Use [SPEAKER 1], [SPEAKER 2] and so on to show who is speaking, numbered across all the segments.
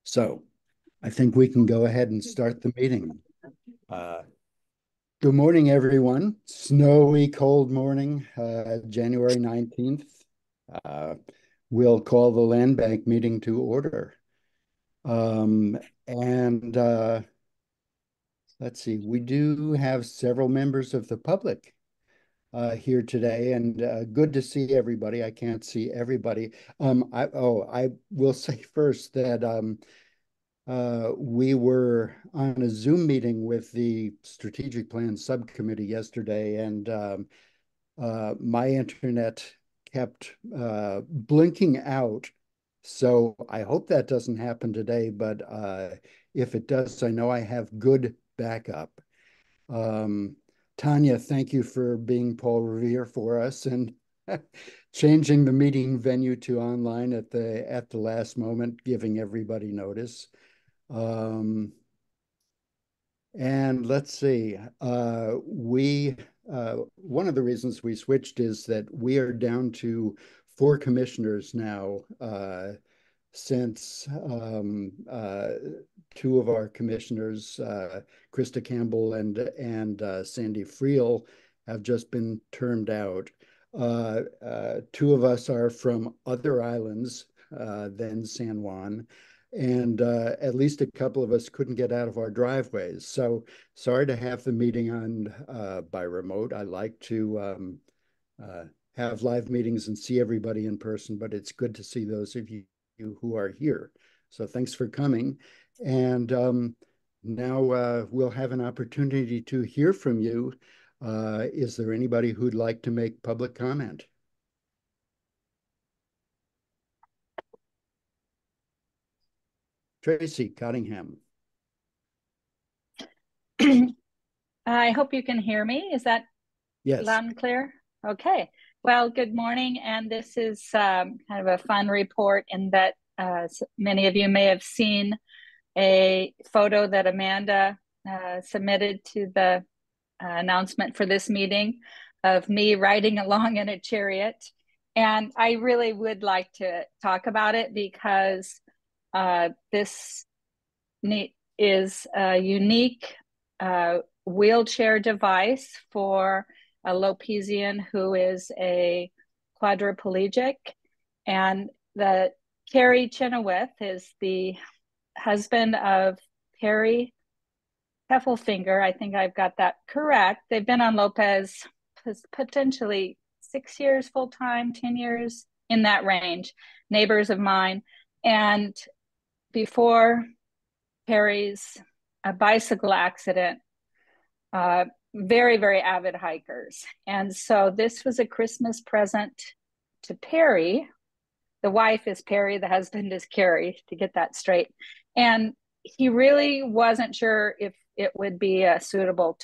[SPEAKER 1] So I think we can go ahead and start the meeting. Good morning, everyone. Snowy, cold morning, January 19th. Uh, we'll call the Land Bank meeting to order. Um, and let's see, we do have several members of the public here today, and good to see everybody. I can't see everybody. I will say first that we were on a Zoom meeting with the Strategic Plan Subcommittee yesterday, and my internet kept blinking out. So I hope that doesn't happen today, but if it does, I know I have good backup. Um, Tanya, thank you for being Paul Revere for us and changing the meeting venue to online at the last moment, giving everybody notice. Um, and let's see, one of the reasons we switched is that we are down to four commissioners now, since two of our commissioners, Krista Campbell and Sandy Friel, have just been termed out. Two of us are from other islands than San Juan, and at least a couple of us couldn't get out of our driveways. So sorry to have the meeting on by remote. I like to uh, have live meetings and see everybody in person, but it's good to see those of you who are here. So thanks for coming. And now we'll have an opportunity to hear from you. Is there anybody who'd like to make public comment? Tracy Cottingham.
[SPEAKER 2] I hope you can hear me. Is that
[SPEAKER 1] Yes.
[SPEAKER 2] loud and clear? Okay. Well, good morning. And this is kind of a fun report in that many of you may have seen a photo that Amanda submitted to the announcement for this meeting of me riding along in a chariot. And I really would like to talk about it because this is a unique wheelchair device for a Lopesian who is a quadriplegic. And the Carrie Chenoweth is the husband of Perry Heffelfinger. I think I've got that correct. They've been on Lopez potentially 6 years full time, 10 years in that range, neighbors of mine. And before Perry's a bicycle accident, very, very avid hikers. And so this was a Christmas present to Perry. The wife is Perry, the husband is Carrie, to get that straight. And he really wasn't sure if it would be a suitable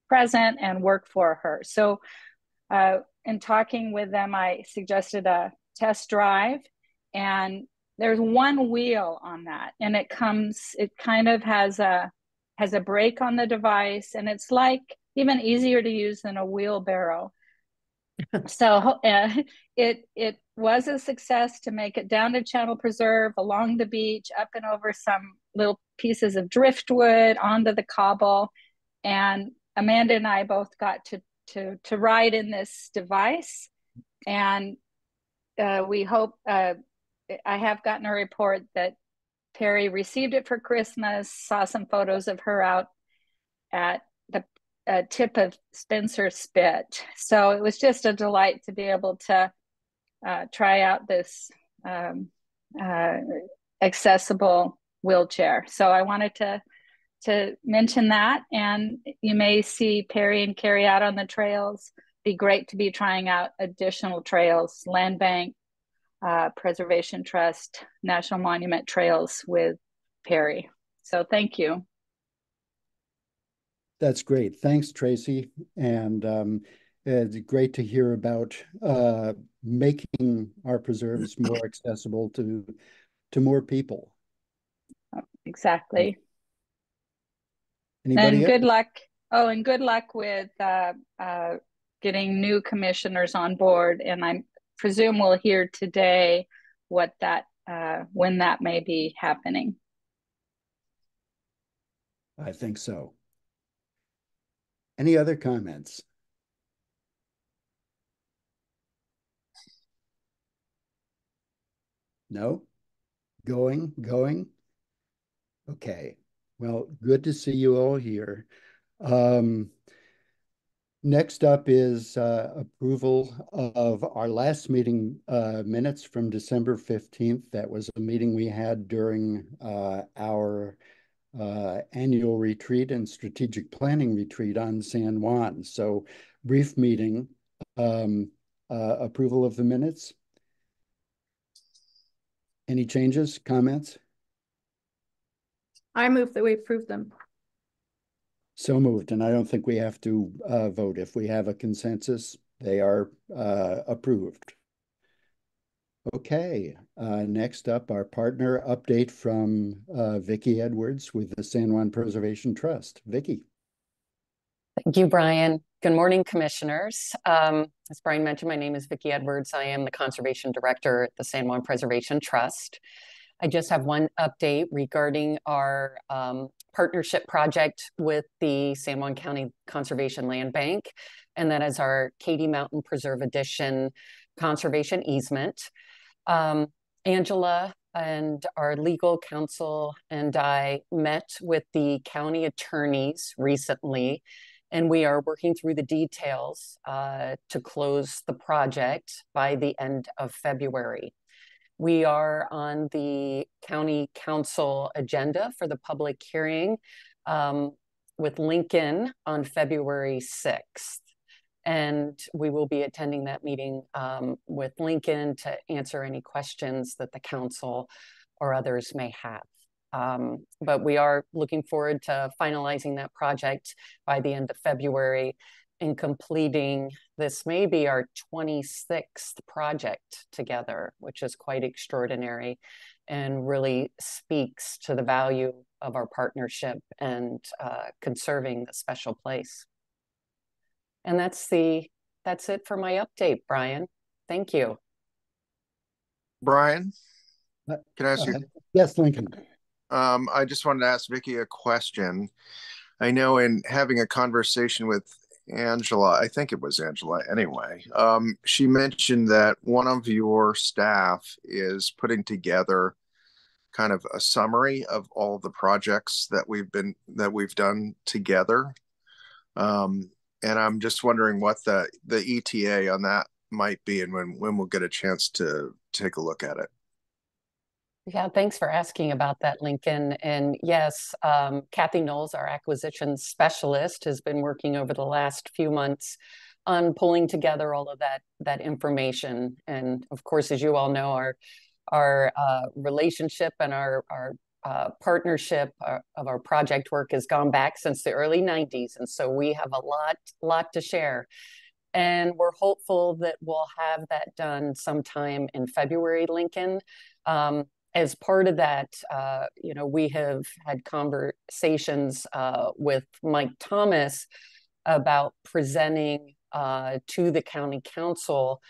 [SPEAKER 2] present and work for her. So in talking with them, I suggested a test drive, and there's one wheel on that, and it kind of has a brake on the device, and it's like even easier to use than a wheelbarrow. So it was a success to make it down to Channel Preserve, along the beach, up and over some little pieces of driftwood, onto the cobble, and Amanda and I both got to ride in this device, and we hope. I have gotten a report that Perry received it for Christmas. Saw some photos of her out at the tip of Spencer Spit. So it was just a delight to be able to try out this accessible wheelchair. So I wanted to mention that, and you may see Perry and Carrie out on the trails. Be great to be trying out additional trails, Land Bank, Preservation Trust, National Monument trails with Perry. So thank you.
[SPEAKER 1] That's great. Thanks, Tracy. And it's great to hear about making our preserves more accessible to more people.
[SPEAKER 2] Exactly.
[SPEAKER 1] Anybody
[SPEAKER 2] And
[SPEAKER 1] else?
[SPEAKER 2] good luck. Oh, and good luck with getting new commissioners on board. And I presume we'll hear today what that when that may be happening.
[SPEAKER 1] I think so. Any other comments? No? Going? Okay. Well, good to see you all here. Next up is approval of our last meeting minutes from December 15th. That was a meeting we had during our annual retreat and strategic planning retreat on San Juan. So brief meeting, approval of the minutes. Any changes, comments?
[SPEAKER 3] I move that we approve them.
[SPEAKER 1] So moved, and I don't think we have to vote. If we have a consensus, they are approved. Okay, next up, our partner update from Vicki Edwards with the San Juan Preservation Trust. Vicki.
[SPEAKER 4] Thank you, Brian. Good morning, commissioners. As Brian mentioned, my name is Vicki Edwards. I am the Conservation Director at the San Juan Preservation Trust. I just have one update regarding our partnership project with the San Juan County Conservation Land Bank, and that is our Katy Mountain Preserve Addition conservation easement. Angela and our legal counsel and I met with the county attorneys recently, and we are working through the details to close the project by the end of February. We are on the county council agenda for the public hearing with Lincoln on February 6th. And we will be attending that meeting with Lincoln to answer any questions that the council or others may have. But we are looking forward to finalizing that project by the end of February and completing, this may be our 26th project together, which is quite extraordinary and really speaks to the value of our partnership and conserving the special place. And that's it for my update, Brian. Thank you.
[SPEAKER 5] Brian, can I ask you?
[SPEAKER 1] Yes, Lincoln.
[SPEAKER 5] I just wanted to ask Vicki a question. I know in having a conversation with Angela, I think it was Angela anyway, she mentioned that one of your staff is putting together kind of a summary of all the projects that we've done together. And I'm just wondering what the ETA on that might be and when we'll get a chance to take a look at it.
[SPEAKER 4] Yeah, thanks for asking about that, Lincoln. And yes, Kathy Knowles, our acquisitions specialist, has been working over the last few months on pulling together all of that information. And of course, as you all know, our relationship and our partnership of our project work has gone back since the early 90s. And so we have a lot to share. And we're hopeful that we'll have that done sometime in February, Lincoln. As part of that, we have had conversations with Mike Thomas about presenting to the county council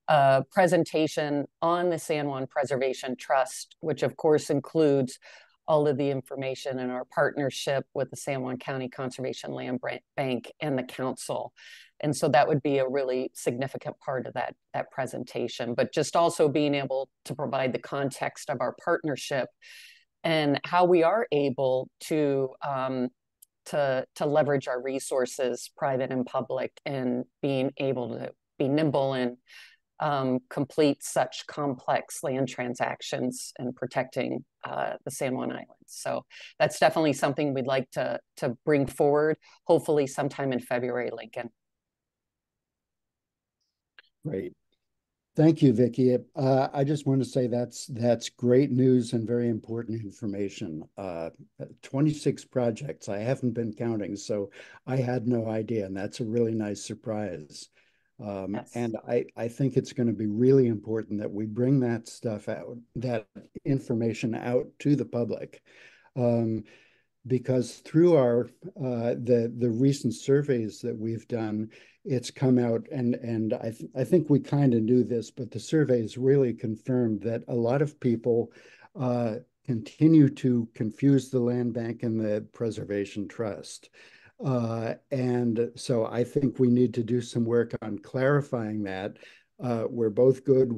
[SPEAKER 4] a presentation on the San Juan Preservation Trust, which of course includes all of the information in our partnership with the San Juan County Conservation Land Bank and the council. And so that would be a really significant part of that presentation, but just also being able to provide the context of our partnership and how we are able to leverage our resources, private and public, and being able to be nimble and complete such complex land transactions and protecting the San Juan Islands. So that's definitely something we'd like to bring forward, hopefully sometime in February, Lincoln.
[SPEAKER 1] Great. Thank you, Vicki. I just want to say that's great news and very important information. 26 projects. I haven't been counting, so I had no idea, and that's a really nice surprise. Yes. And I think it's going to be really important that we bring that stuff out, that information out to the public. Because through our the recent surveys that we've done, it's come out, and I think we kind of knew this, but the surveys really confirmed that a lot of people continue to confuse the land bank and the preservation trust. And so I think we need to do some work on clarifying that. We're both good.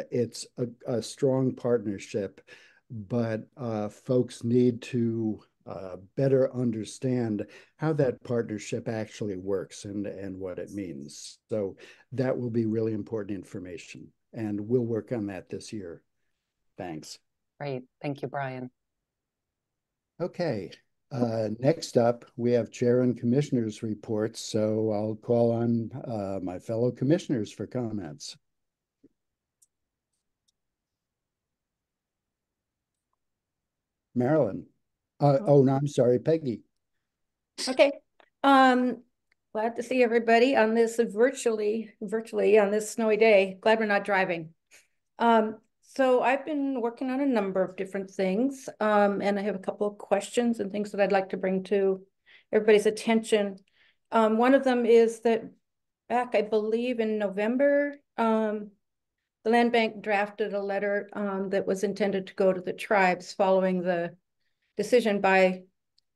[SPEAKER 1] It's a strong partnership, but folks need to better understand how that partnership actually works and what it means. So that will be really important information, and we'll work on that this year. Thanks.
[SPEAKER 4] Great. Thank you, Brian.
[SPEAKER 1] Okay. Next up, we have chair and commissioners reports. So I'll call on my fellow commissioners for comments. Marilyn. Oh, no, I'm sorry, Peggy.
[SPEAKER 3] Okay. Glad to see everybody on this virtually on this snowy day. Glad we're not driving. So I've been working on a number of different things, and I have a couple of questions and things that I'd like to bring to everybody's attention. One of them is that back, I believe in November, the Land Bank drafted a letter that was intended to go to the tribes following the decision by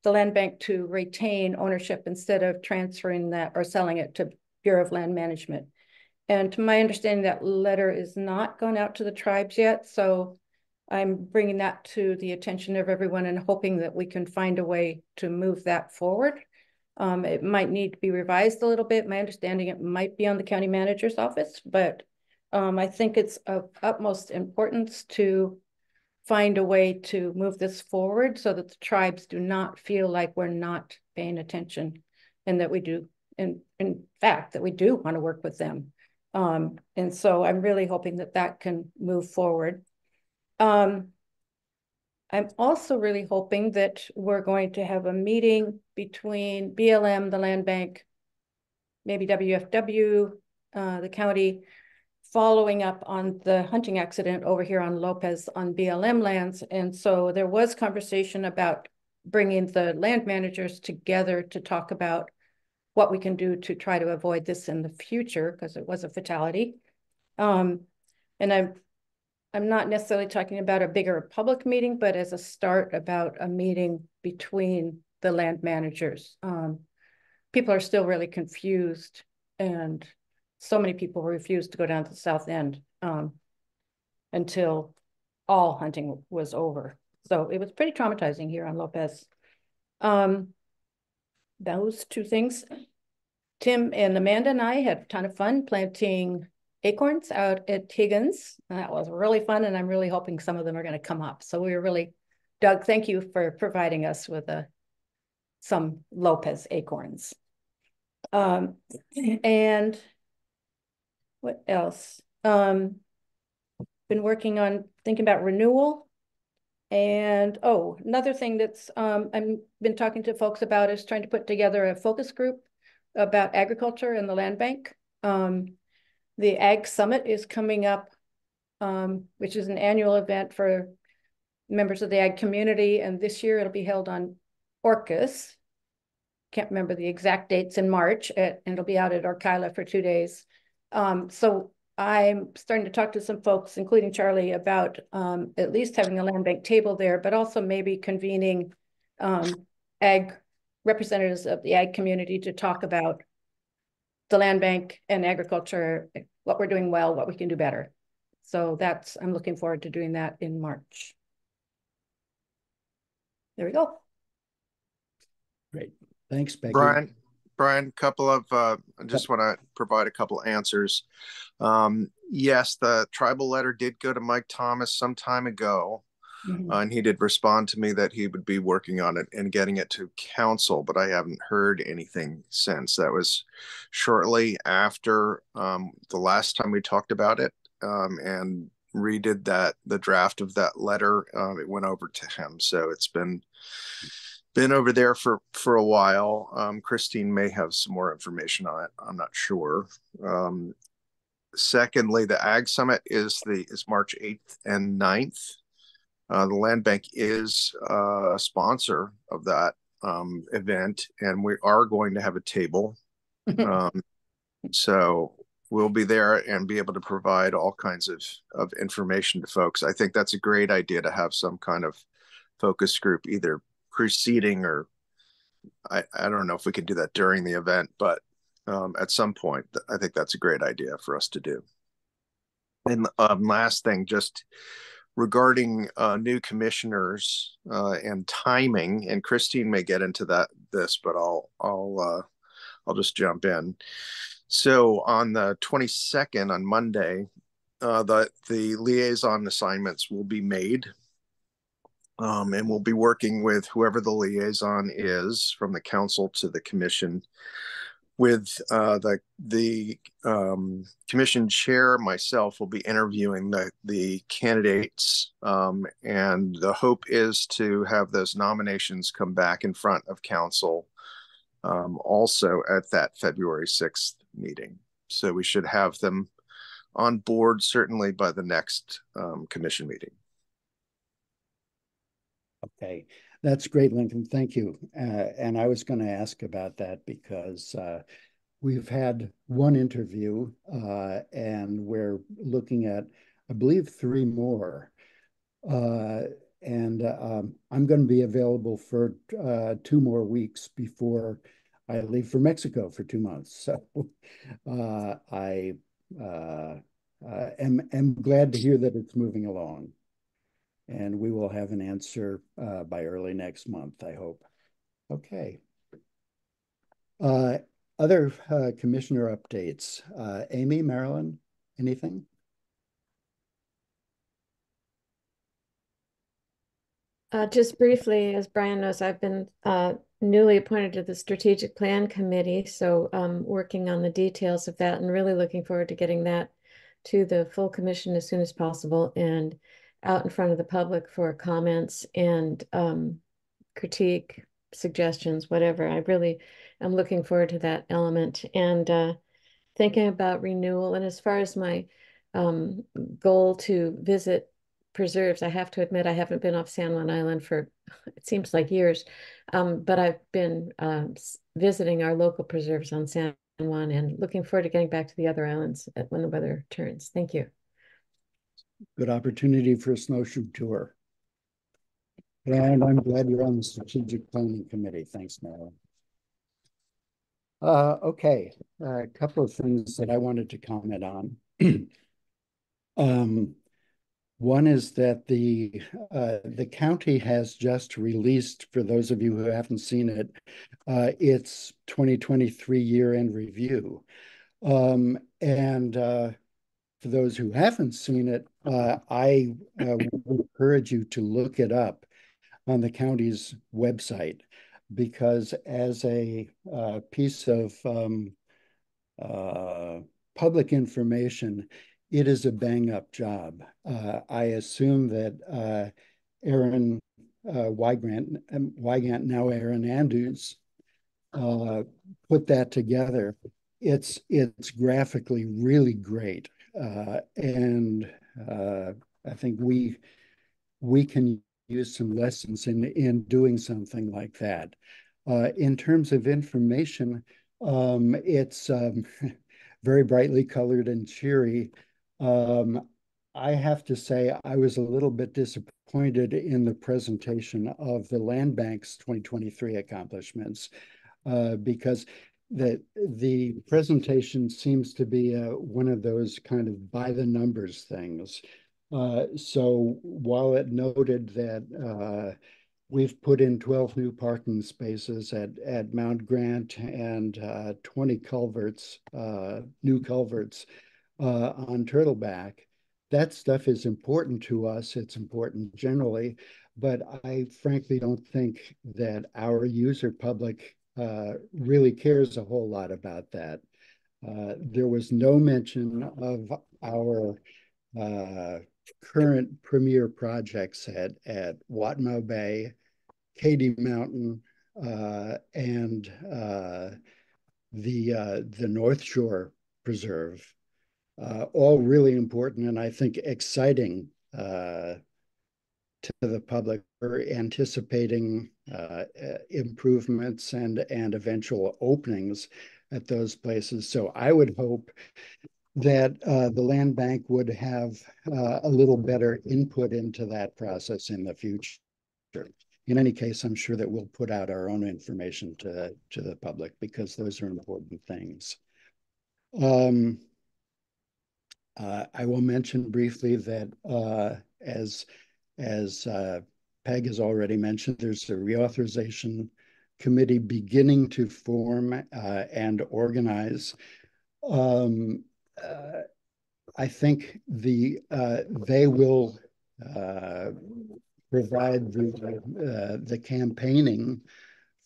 [SPEAKER 3] the Land Bank to retain ownership instead of transferring that or selling it to Bureau of Land Management. And to my understanding, that letter is not gone out to the tribes yet. So I'm bringing that to the attention of everyone and hoping that we can find a way to move that forward. It might need to be revised a little bit. My understanding, it might be on the county manager's office, but I think it's of utmost importance to find a way to move this forward so that the tribes do not feel like we're not paying attention, and that we do, in fact, that we do want to work with them. And so I'm really hoping that that can move forward. I'm also really hoping that we're going to have a meeting between BLM, the Land Bank, maybe WFW, the county, following up on the hunting accident over here on Lopez on BLM lands. And so there was conversation about bringing the land managers together to talk about what we can do to try to avoid this in the future, because it was a fatality. And I'm not necessarily talking about a bigger public meeting, but as a start about a meeting between the land managers. People are still really confused, and so many people refused to go down to the south end until all hunting was over. So it was pretty traumatizing here on Lopez. Those two things. Tim and Amanda and I had a ton of fun planting acorns out at Higgins. That was really fun, and I'm really hoping some of them are going to come up. So we were really, Doug, thank you for providing us with some Lopez acorns. And what else? Been working on thinking about renewal. And another thing that's I've been talking to folks about is trying to put together a focus group about agriculture and the land bank. The Ag Summit is coming up, which is an annual event for members of the ag community. And this year it'll be held on Orcas. Can't remember the exact dates, in March, and it'll be out at Orkila for 2 days. So I'm starting to talk to some folks, including Charlie, about at least having a land bank table there, but also maybe convening ag representatives of the ag community to talk about the land bank and agriculture, what we're doing well, what we can do better. So I'm looking forward to doing that in March. There we go.
[SPEAKER 1] Great. Thanks, Becky.
[SPEAKER 5] Brian, I just want to provide a couple answers. Yes, the tribal letter did go to Mike Thomas some time ago. And he did respond to me that he would be working on it and getting it to council, but I haven't heard anything since. That was shortly after the last time we talked about it, and redid the draft of that letter. It went over to him, so it's been over there for a while. Christine may have some more information on it. I'm not sure. Secondly, the Ag Summit is March 8th and 9th. The Land Bank is a sponsor of that event, and we are going to have a table. So we'll be there and be able to provide all kinds of information to folks. I think that's a great idea to have some kind of focus group either preceding or I don't know if we can do that during the event, but at some point, I think that's a great idea for us to do. And last thing, just regarding new commissioners and timing, and Christine may get into this, but I'll just jump in. So on the 22nd, on Monday, the liaison assignments will be made. And we'll be working with whoever the liaison is from the council to the commission. With the commission chair, myself, will be interviewing the candidates, and the hope is to have those nominations come back in front of council also at that February 6th meeting. So we should have them on board certainly by the next commission meeting.
[SPEAKER 1] Okay, that's great, Lincoln. Thank you. And I was going to ask about that because we've had one interview and we're looking at, I believe, 3 more. And I'm going to be available for 2 more weeks before I leave for Mexico for 2 months. So I am glad to hear that it's moving along. And we will have an answer by early next month, I hope. Okay. Other commissioner updates. Amy, Marilyn, anything?
[SPEAKER 3] Just briefly, as Brian knows, I've been newly appointed to the Strategic Plan Committee, so working on the details of that and really looking forward to getting that to the full commission as soon as possible and out in front of the public for comments and critique, suggestions, whatever. I really am looking forward to that element and thinking about renewal. And as far as my goal to visit preserves, I have to admit I haven't been off San Juan Island for, it seems like years, but I've been visiting our local preserves on San Juan and looking forward to getting back to the other islands when the weather turns. Thank you.
[SPEAKER 1] Good opportunity for a snowshoe tour. And I'm glad you're on the Strategic Planning Committee. Thanks, Marilyn. Okay, a couple of things that I wanted to comment on. One is that the county has just released, for those of you who haven't seen it, its 2023 year-end review. And for those who haven't seen it, I would encourage you to look it up on the county's website, because as a piece of public information, it is a bang-up job. I assume that Aaron Wygant, now Aaron Andrews, put that together. It's graphically really great, and I think we can use some lessons in doing something like that. In terms of information, it's very brightly colored and cheery. I have to say I was a little bit disappointed in the presentation of the Land Bank's 2023 accomplishments because the presentation seems to be one of those kind of by the numbers things. So while it noted that we've put in 12 new parking spaces at Mount Grant and 20 culverts, new culverts on Turtleback, that stuff is important to us. It's important generally, but I frankly don't think that our user public really cares a whole lot about that. There was no mention of our current premier projects at Watmo Bay, Katy Mountain, and the North Shore Preserve. All really important and I think exciting to the public. We're anticipating improvements and eventual openings at those places. So I would hope that the land bank would have a little better input into that process in the future. In any case, I'm sure that we'll put out our own information to the public because those are important things. I will mention briefly that as Peg has already mentioned, there's a reauthorization committee beginning to form and organize. I think they will provide the campaigning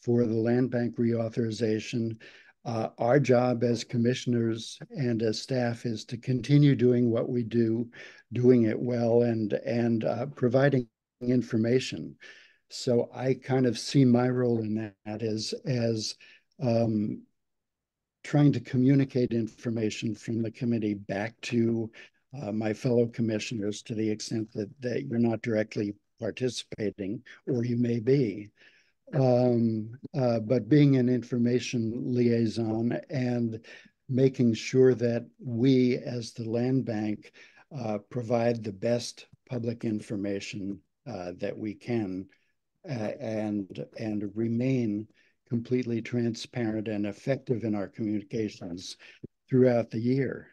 [SPEAKER 1] for the land bank reauthorization. Our job as commissioners and as staff is to continue doing what we do, doing it well, and providing information. So I kind of see my role in that as trying to communicate information from the committee back to my fellow commissioners to the extent that you're not directly participating, or you may be. But being an information liaison and making sure that we as the land bank provide the best public information that we can and remain completely transparent and effective in our communications throughout the year.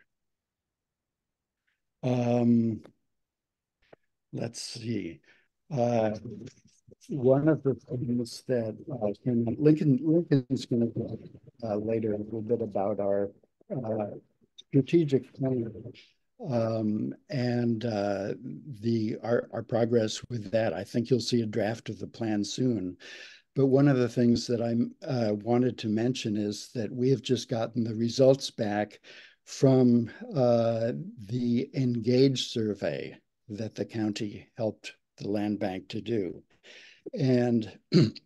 [SPEAKER 1] Let's see. One of the things that Lincoln's going to talk later a little bit about our strategic plan and our progress with that. I think you'll see a draft of the plan soon. But one of the things that I wanted to mention is that we have just gotten the results back from the Engage survey that the county helped the land bank to do. And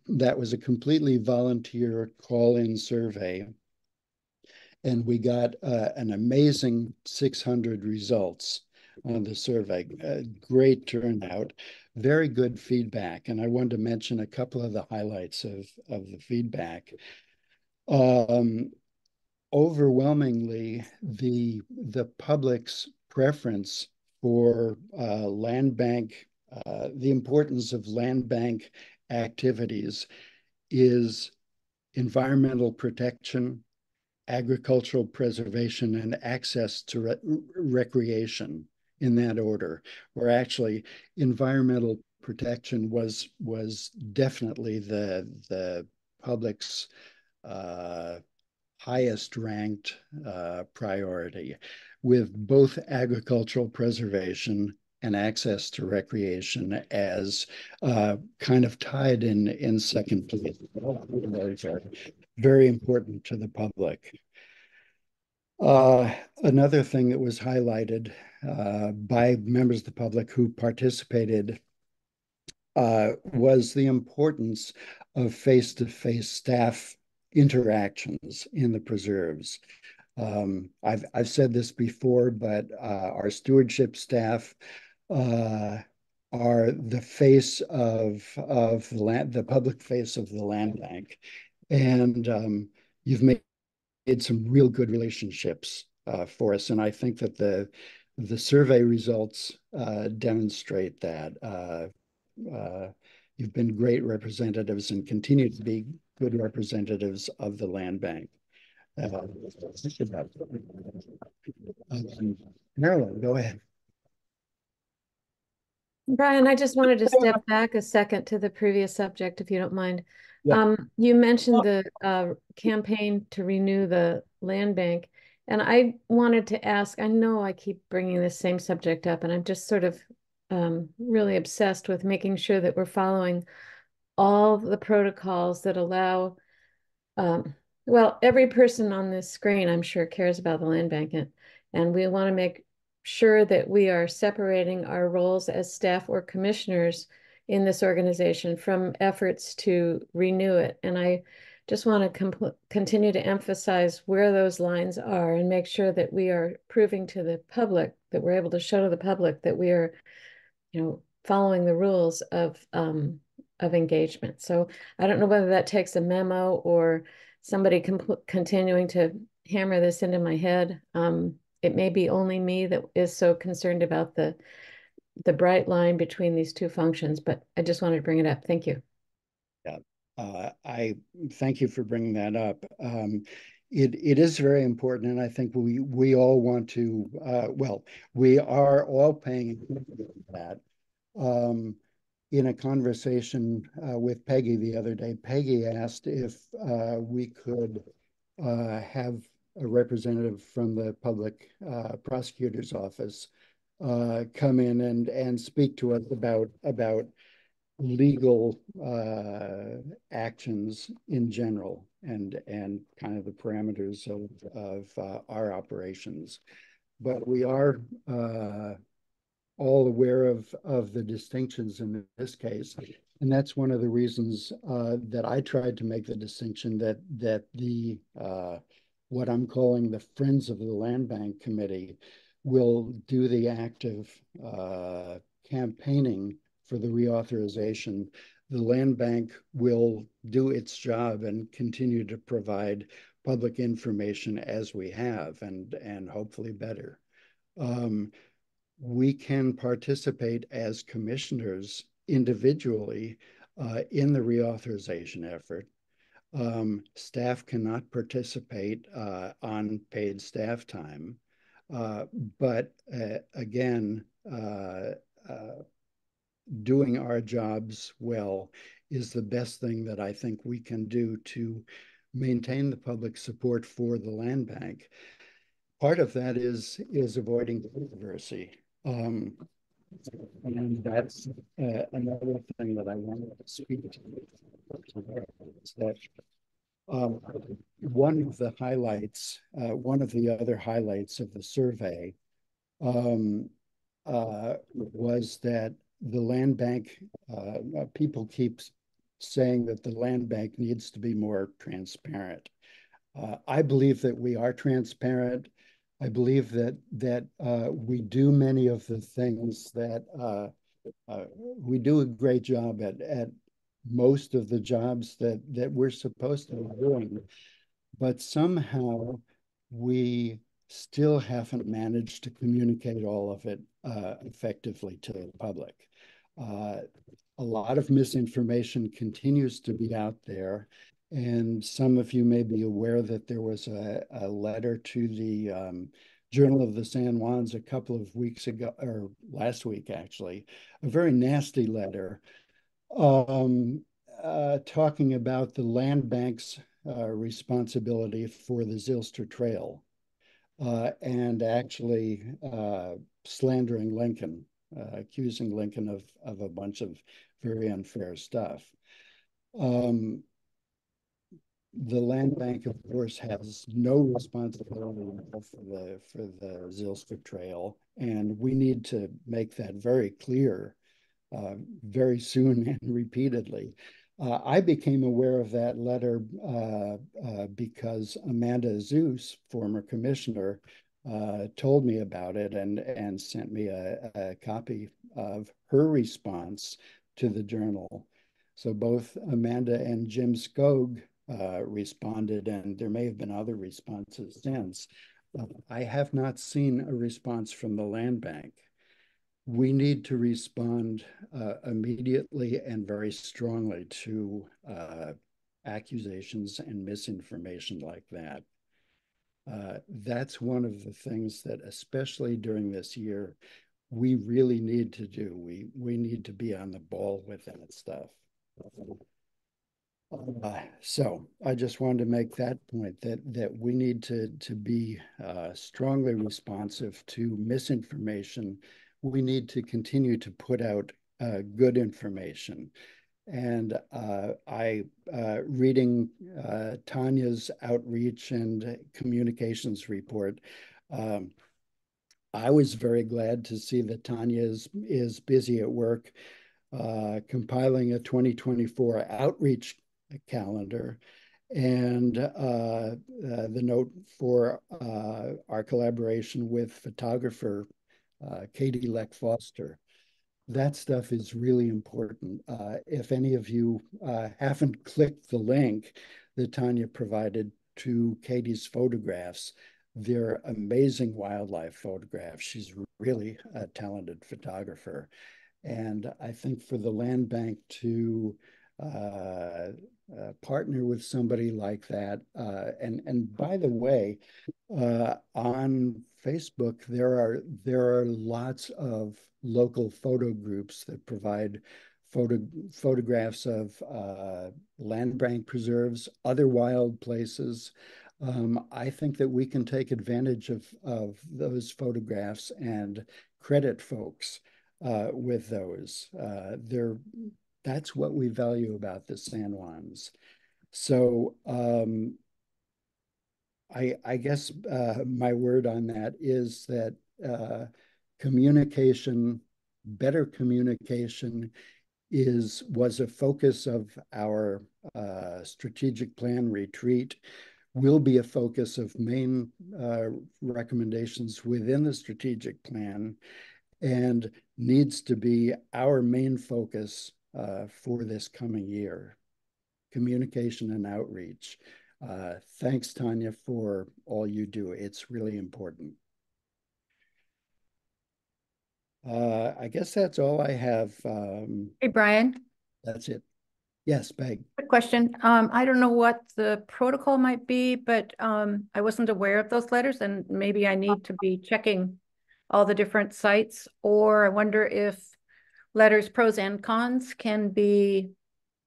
[SPEAKER 1] that was a completely volunteer call-in survey. And we got an amazing 600 results on the survey. Great turnout, very good feedback. And I wanted to mention a couple of the highlights of the feedback. Overwhelmingly, the public's preference for land bank, the importance of land bank activities is environmental protection, agricultural preservation, and access to recreation, in that order. Where actually environmental protection was definitely the public's highest ranked priority, with both agricultural preservation and access to recreation as kind of tied in second place. Very important to the public. Another thing that was highlighted by members of the public who participated was the importance of face-to-face staff interactions in the preserves. I've said this before, but our stewardship staff are the face of the land, the public face of the land bank, and you've made some real good relationships for us, and I think that the survey results demonstrate that. You've been great representatives and continue to be good representatives of the land bank. Marilyn, go ahead.
[SPEAKER 3] Brian, I just wanted to step back a second to the previous subject, if you don't mind.
[SPEAKER 1] Yeah.
[SPEAKER 3] You mentioned the campaign to renew the land bank, and I wanted to ask, I know I keep bringing this same subject up, and I'm just sort of really obsessed with making sure that we're following all the protocols that allow, well, every person on this screen, I'm sure, cares about the land bank, and we want to make sure that we are separating our roles as staff or commissioners in this organization from efforts to renew it. And I just want to continue to emphasize where those lines are and make sure that we are proving to the public, that we're able to show to the public that we are, following the rules of engagement. So I don't know whether that takes a memo or somebody continuing to hammer this into my head. It may be only me that is so concerned about the bright line between these two functions, but I just wanted to bring it up. Thank you.
[SPEAKER 1] Yeah, I thank you for bringing that up. It is very important, and I think we all want to. Well, we are all paying attention to that. In a conversation with Peggy the other day, Peggy asked if we could have a representative from the public prosecutor's office come in and speak to us about legal actions in general and kind of the parameters of our operations. But we are all aware of the distinctions in this case. And that's one of the reasons that I tried to make the distinction that the what I'm calling the Friends of the Land Bank Committee will do the active campaigning for the reauthorization. The land bank will do its job and continue to provide public information as we have, and hopefully better. We can participate as commissioners individually in the reauthorization effort. Staff cannot participate on paid staff time. But again, doing our jobs well is the best thing that I think we can do to maintain the public support for the land bank. Part of that is avoiding controversy. And that's another thing that I wanted to speak to is that one of the highlights, one of the other highlights of the survey was that the land bank, people keep saying that the land bank needs to be more transparent. I believe that we are transparent. I believe that we do many of the things that we do a great job at most of the jobs that we're supposed to be doing, but somehow we still haven't managed to communicate all of it effectively to the public. A lot of misinformation continues to be out there. And some of you may be aware that there was a letter to the Journal of the San Juans a couple of weeks ago, or last week actually, a very nasty letter talking about the land bank's responsibility for the Zylstra Trail and actually slandering Lincoln, accusing Lincoln of a bunch of very unfair stuff. The land bank, of course, has no responsibility for the Zylstra Trail, and we need to make that very clear very soon and repeatedly. I became aware of that letter because Amanda Zeus, former commissioner, told me about it and sent me a copy of her response to the journal. So both Amanda and Jim Skog responded, and there may have been other responses since. I have not seen a response from the land bank. We need to respond immediately and very strongly to accusations and misinformation like that. That's one of the things that, especially during this year, we really need to do. We need to be on the ball with that stuff. So I just wanted to make that point that we need to be strongly responsive to misinformation. We need to continue to put out good information. And reading Tanya's outreach and communications report, I was very glad to see that Tanya is busy at work compiling a 2024 outreach calendar, and the note for our collaboration with photographer Katie Leck Foster. that stuff is really important. If any of you haven't clicked the link that Tanya provided to Katie's photographs, they're amazing wildlife photographs. She's really a talented photographer. And I think for the land bank to partner with somebody like that, and by the way, on Facebook there are lots of local photo groups that provide photographs of land bank preserves, other wild places. I think that we can take advantage of those photographs and credit folks with those. That's what we value about the San Juans. So I guess my word on that is that communication, better communication was a focus of our strategic plan retreat, will be a focus of main recommendations within the strategic plan, and needs to be our main focus for this coming year. Communication and outreach. Thanks, Tanya, for all you do. It's really important. I guess that's all I have.
[SPEAKER 3] Hey, Brian.
[SPEAKER 1] That's it. Yes, Peg.
[SPEAKER 3] Quick question. I don't know what the protocol might be, but I wasn't aware of those letters, and maybe I need to be checking all the different sites, or I wonder if letters, pros and cons, can be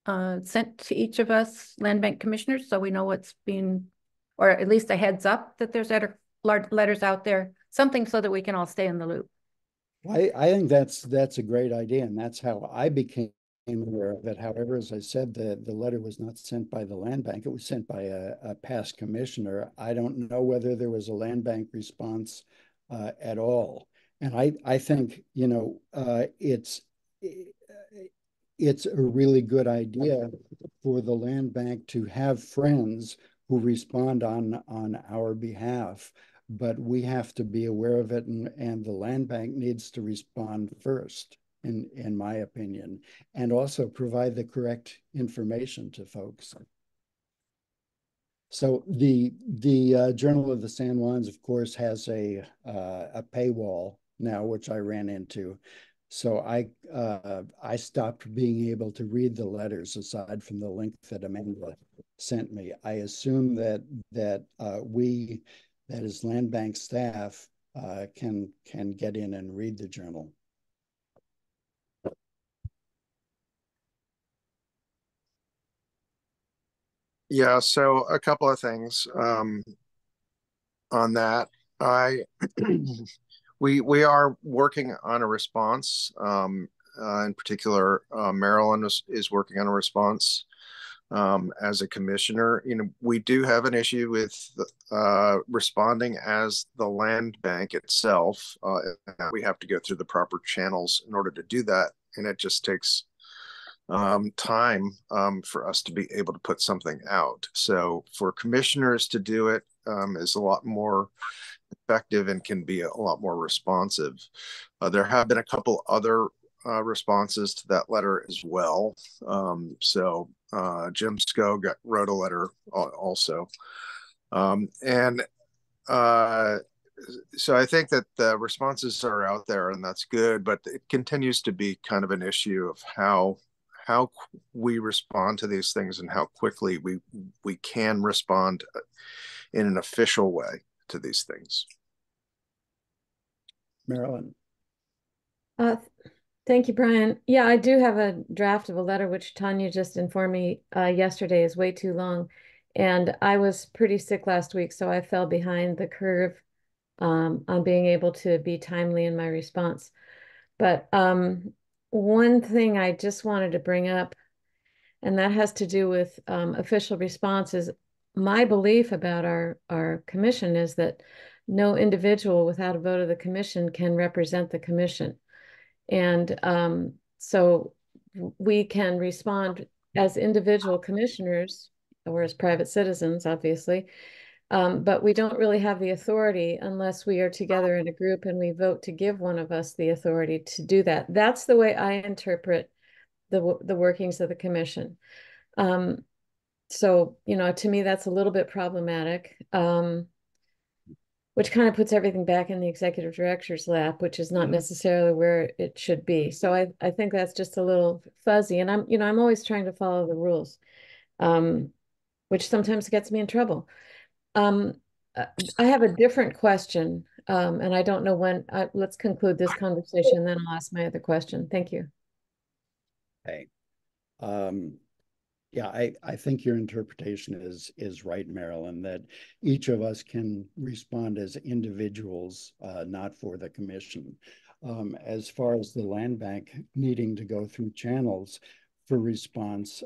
[SPEAKER 3] sent to each of us land bank commissioners, so we know what's being, or at least a heads up that there's letters out there, something so that we can all stay in the loop.
[SPEAKER 1] I think that's a great idea, and that's how I became aware of it. However, as I said, the letter was not sent by the land bank. It was sent by a past commissioner. I don't know whether there was a land bank response at all. And I think, you know, it's a really good idea for the land bank to have friends who respond on our behalf, but we have to be aware of it, and the land bank needs to respond first, in my opinion, and also provide the correct information to folks. So the Journal of the San Juans, of course, has a paywall now, which I ran into. So I stopped being able to read the letters aside from the link that Amanda sent me. I assume that we, that is land bank staff, can get in and read the journal.
[SPEAKER 5] Yeah, so a couple of things on that. We are working on a response. In particular, Marilyn is working on a response as a commissioner. You know, we do have an issue with responding as the land bank itself. We have to go through the proper channels in order to do that, and it just takes time for us to be able to put something out. So for commissioners to do it is a lot more effective and can be a lot more responsive. There have been a couple other responses to that letter as well. So Jim Sko wrote a letter also. So I think that the responses are out there, and that's good, but it continues to be kind of an issue of how we respond to these things and how quickly we can respond in an official way to these things.
[SPEAKER 1] Marilyn.
[SPEAKER 6] Thank you, Brian. Yeah, I do have a draft of a letter, which Tanya just informed me yesterday is way too long. And I was pretty sick last week, so I fell behind the curve on being able to be timely in my response. But one thing I just wanted to bring up, and that has to do with official responses. My belief about our commission is that no individual without a vote of the commission can represent the commission. And so we can respond as individual commissioners or as private citizens, obviously, But we don't really have the authority unless we are together in a group and we vote to give one of us the authority to do that. That's the way I interpret the workings of the commission. So, you know, to me, that's a little bit problematic, which kind of puts everything back in the executive director's lap, which is not necessarily where it should be. So I think that's just a little fuzzy. And I'm always trying to follow the rules, which sometimes gets me in trouble. I have a different question, and I don't know when. Let's conclude this conversation, then I'll ask my other question. Thank you.
[SPEAKER 1] Okay. Yeah, I think your interpretation is right, Marilyn, that each of us can respond as individuals, not for the commission. As far as the land bank needing to go through channels for response,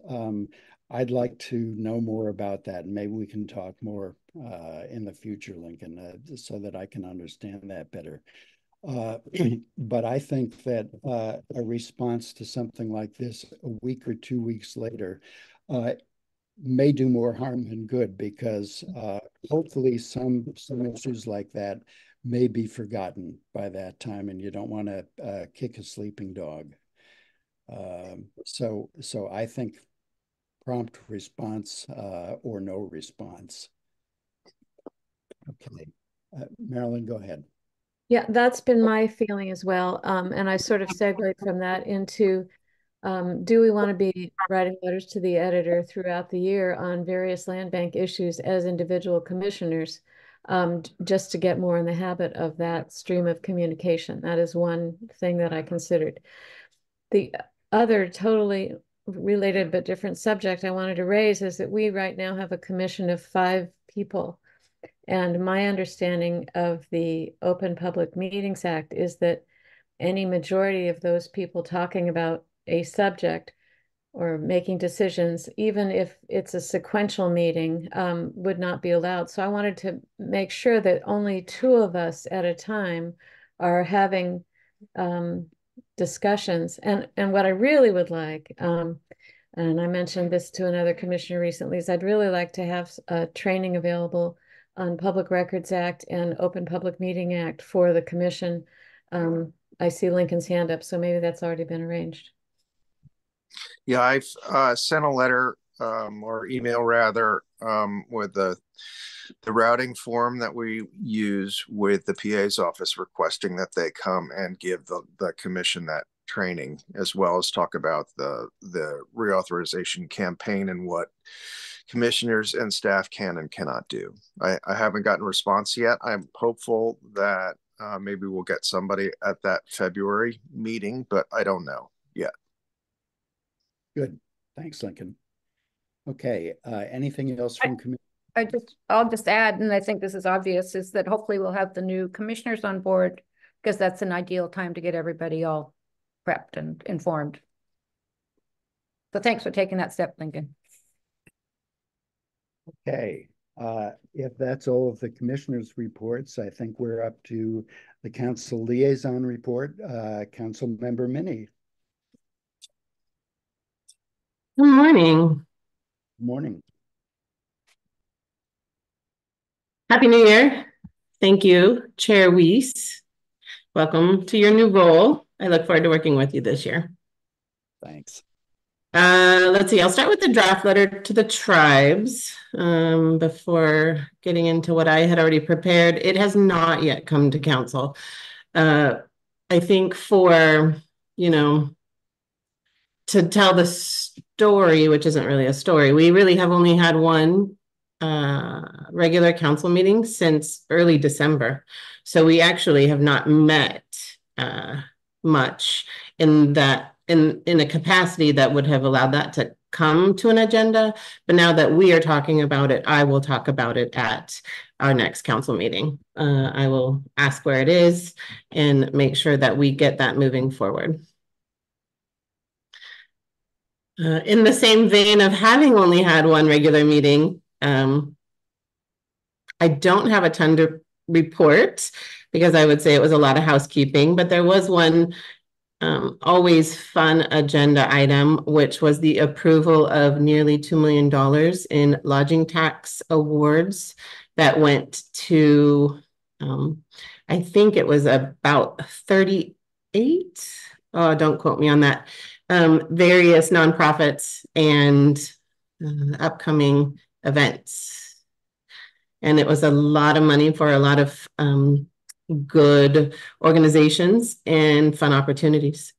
[SPEAKER 1] I'd like to know more about that. And maybe we can talk more in the future, Lincoln, so that I can understand that better. But I think that a response to something like this a week or 2 weeks later may do more harm than good, because hopefully some issues like that may be forgotten by that time, and you don't want to kick a sleeping dog. So I think prompt response or no response. Okay, Marilyn, go ahead.
[SPEAKER 6] Yeah, that's been my feeling as well. And I sort of segued from that into, do we want to be writing letters to the editor throughout the year on various land bank issues as individual commissioners, just to get more in the habit of that stream of communication? That is one thing that I considered. The other totally related but different subject I wanted to raise is that we right now have a commission of 5 people. And my understanding of the Open Public Meetings Act is that any majority of those people talking about a subject or making decisions, even if it's a sequential meeting, would not be allowed. So I wanted to make sure that only 2 of us at a time are having discussions. And what I really would like, and I mentioned this to another commissioner recently, is I'd really like to have training available on Public Records Act and Open Public Meeting Act for the commission. I see Lincoln's hand up, so maybe that's already been arranged.
[SPEAKER 5] Yeah, I've sent a letter or email rather with the routing form that we use with the PA's office, requesting that they come and give the commission that training, as well as talk about the reauthorization campaign and what commissioners and staff can and cannot do. I haven't gotten a response yet. I'm hopeful that maybe we'll get somebody at that February meeting, but I don't know yet.
[SPEAKER 1] Good. Thanks, Lincoln. Okay. Anything else from committee?
[SPEAKER 3] I'll just add, and I think this is obvious, is that hopefully we'll have the new commissioners on board, because that's an ideal time to get everybody all prepped and informed. So thanks for taking that step, Lincoln.
[SPEAKER 1] Okay. If that's all of the commissioners' reports, I think we're up to the council liaison report. Council Member Minnie.
[SPEAKER 7] Good morning.
[SPEAKER 1] Good morning.
[SPEAKER 7] Happy New Year. Thank you, Chair Weiss. Welcome to your new role. I look forward to working with you this year.
[SPEAKER 1] Thanks.
[SPEAKER 7] Let's see, I'll start with the draft letter to the tribes before getting into what I had already prepared. It has not yet come to council. I think for, to tell the story, which isn't really a story, we really have only had one regular council meeting since early December. So we actually have not met much in that, in a capacity that would have allowed that to come to an agenda. But now that we are talking about it, I will talk about it at our next council meeting. I will ask where it is and make sure that we get that moving forward. In the same vein of having only had one regular meeting, I don't have a ton to report, because I would say it was a lot of housekeeping, but there was one always fun agenda item, which was the approval of nearly $2 million in lodging tax awards that went to, I think it was about 38. Oh, don't quote me on that. Various nonprofits and upcoming events. And it was a lot of money for a lot of good organizations and fun opportunities.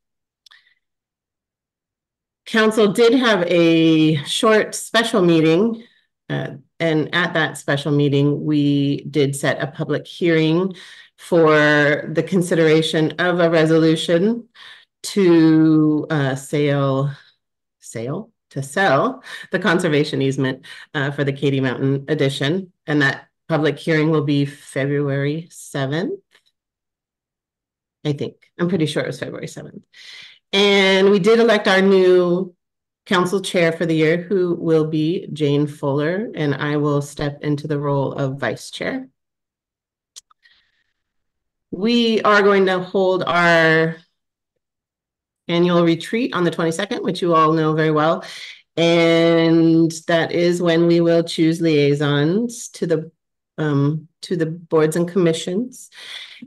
[SPEAKER 7] Council did have a short special meeting, and at that special meeting, we did set a public hearing for the consideration of a resolution to sell the conservation easement for the Katy Mountain addition. And that public hearing will be February 7th. I think. I'm pretty sure it was February 7th. And we did elect our new council chair for the year, who will be Jane Fuller, and I will step into the role of vice chair. We are going to hold our annual retreat on the 22nd, which you all know very well. And that is when we will choose liaisons to the boards and commissions.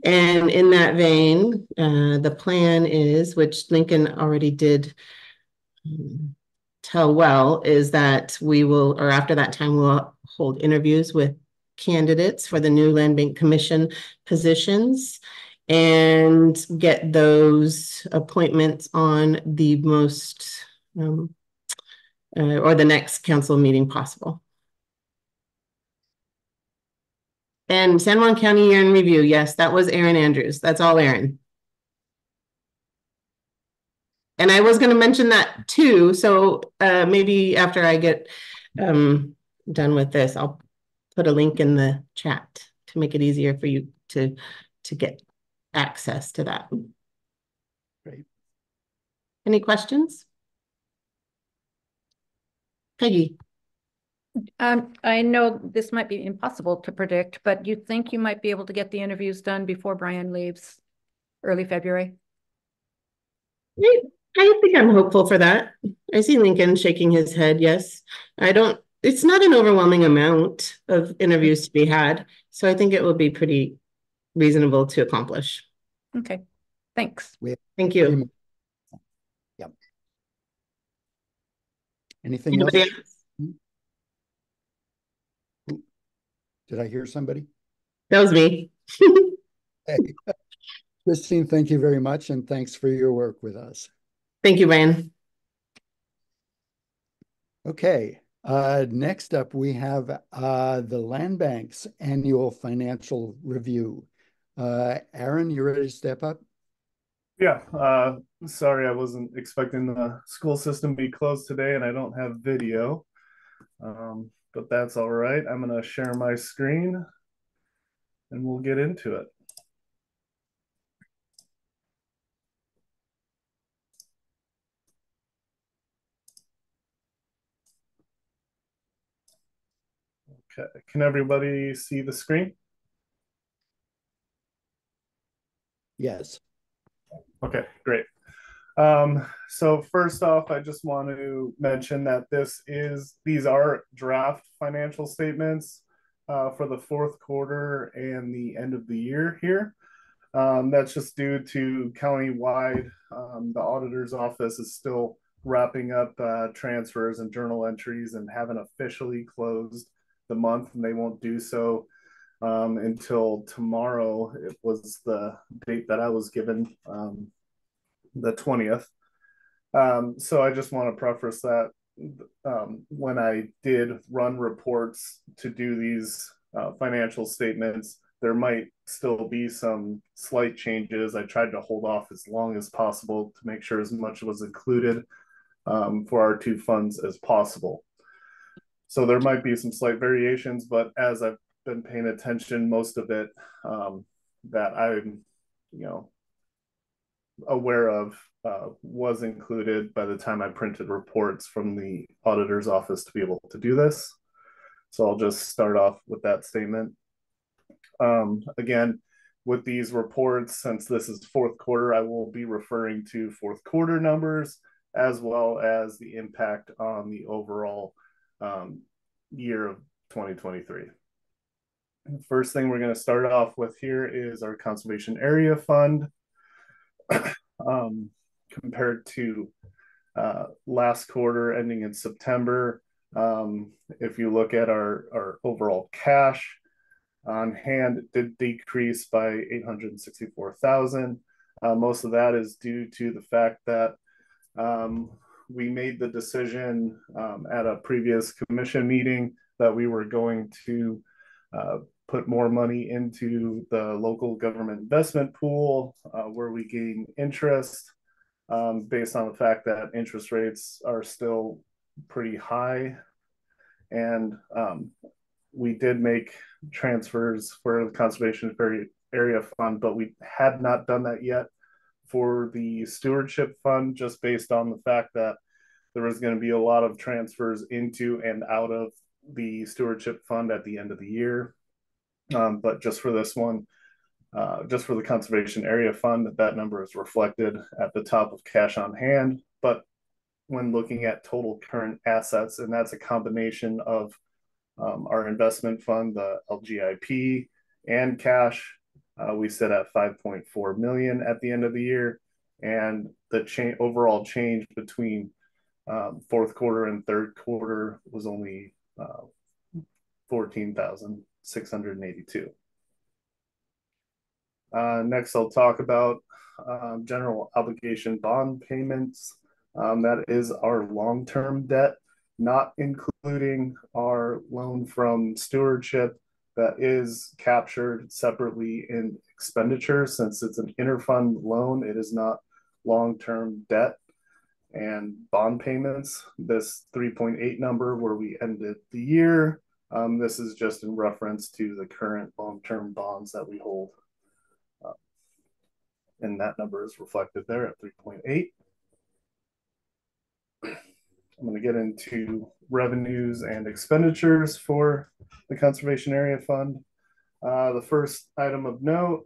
[SPEAKER 7] And in that vein, the plan is, which Lincoln already did tell well, is that we will, or after that time, we'll hold interviews with candidates for the new Land Bank Commission positions and get those appointments on the most, or the next council meeting possible. And San Juan County Year in Review. Yes, that was Erin Andrews. That's all Erin. And I was going to mention that too. So maybe after I get done with this, I'll put a link in the chat to make it easier for you to get access to that.
[SPEAKER 1] Great.
[SPEAKER 7] Any questions? Peggy.
[SPEAKER 3] I know this might be impossible to predict, but you think you might be able to get the interviews done before Brian leaves early February?
[SPEAKER 7] I think I'm hopeful for that. I see Lincoln shaking his head. Yes, it's not an overwhelming amount of interviews to be had. So I think it will be pretty reasonable to accomplish.
[SPEAKER 3] Okay, thanks.
[SPEAKER 7] Thank you.
[SPEAKER 1] Yep. Anything else? Did I hear somebody?
[SPEAKER 7] That was me.
[SPEAKER 1] Hey. Christine, thank you very much, and thanks for your work with us.
[SPEAKER 7] Thank you, Ryan.
[SPEAKER 1] Okay, next up we have the Land Bank's annual financial review. Aaron, you ready to step up?
[SPEAKER 8] Yeah, sorry, I wasn't expecting the school system to be closed today, and I don't have video. But that's all right. I'm going to share my screen and we'll get into it. Okay, can everybody see the screen?
[SPEAKER 1] Yes.
[SPEAKER 8] Okay, great. So first off, I just want to mention that these are draft financial statements for the fourth quarter and the end of the year here. That's just due to countywide. The auditor's office is still wrapping up transfers and journal entries and haven't officially closed the month, and they won't do so until tomorrow. It was the date that I was given, the 20th. So I just want to preface that when I did run reports to do these financial statements, there might still be some slight changes. I tried to hold off as long as possible to make sure as much was included for our two funds as possible. So there might be some slight variations, but as I've been paying attention, most of it that I'm, aware of was included by the time I printed reports from the auditor's office to be able to do this. So I'll just start off with that statement. Again, with these reports, since this is fourth quarter, I will be referring to fourth quarter numbers as well as the impact on the overall year of 2023. First thing we're going to start off with here is our conservation area fund. Compared to last quarter ending in September, if you look at our overall cash on hand, it did decrease by 864,000. Most of that is due to the fact that we made the decision at a previous commission meeting that we were going to put more money into the local government investment pool where we gain interest based on the fact that interest rates are still pretty high. And we did make transfers for the conservation area fund, but we had not done that yet for the stewardship fund, just based on the fact that there was going to be a lot of transfers into and out of the stewardship fund at the end of the year. But just for this one, just for the conservation area fund, that number is reflected at the top of cash on hand. But when looking at total current assets, and that's a combination of our investment fund, the LGIP, and cash, we sit at 5.4 million at the end of the year. And the overall change between fourth quarter and third quarter was only 14,682. Next, I'll talk about general obligation bond payments. That is our long-term debt, not including our loan from stewardship that is captured separately in expenditure. Since it's an interfund loan, it is not long-term debt and bond payments. This 3.8 number where we ended the year, this is just in reference to the current long-term bonds that we hold. And that number is reflected there at 3.8. I'm going to get into revenues and expenditures for the conservation area fund. The first item of note,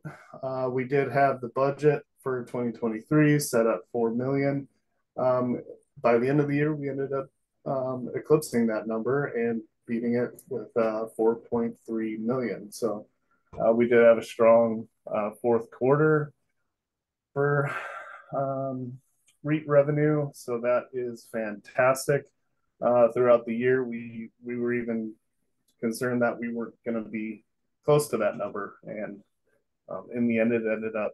[SPEAKER 8] we did have the budget for 2023 set at 4 million. By the end of the year, we ended up eclipsing that number and beating it with 4.3 million. So we did have a strong fourth quarter for REIT revenue, so that is fantastic. Throughout the year, we were even concerned that we weren't going to be close to that number, and in the end, it ended up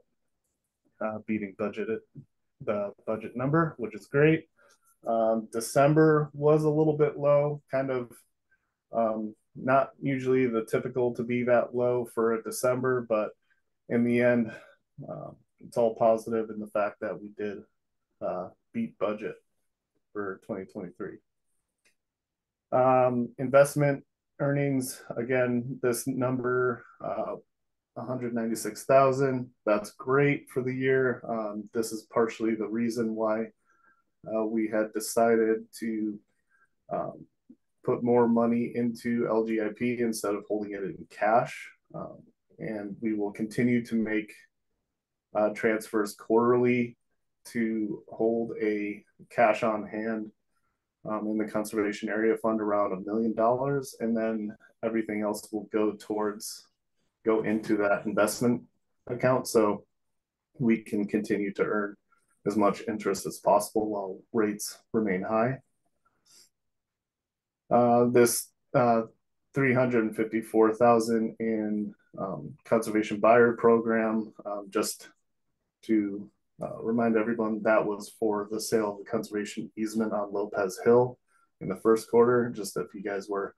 [SPEAKER 8] beating the budget number, which is great. December was a little bit low, kind of not usually the typical to be that low for a December, but in the end, it's all positive in the fact that we did beat budget for 2023. Investment earnings, again, this number, 196,000. That's great for the year. This is partially the reason why we had decided to put more money into LGIP instead of holding it in cash. And we will continue to make transfers quarterly to hold a cash on hand in the conservation area fund around $1 million, and then everything else will go into that investment account, so we can continue to earn as much interest as possible while rates remain high. This 354,000 in conservation buyer program, just to remind everyone, that was for the sale of the conservation easement on Lopez Hill in the first quarter. Just if you guys were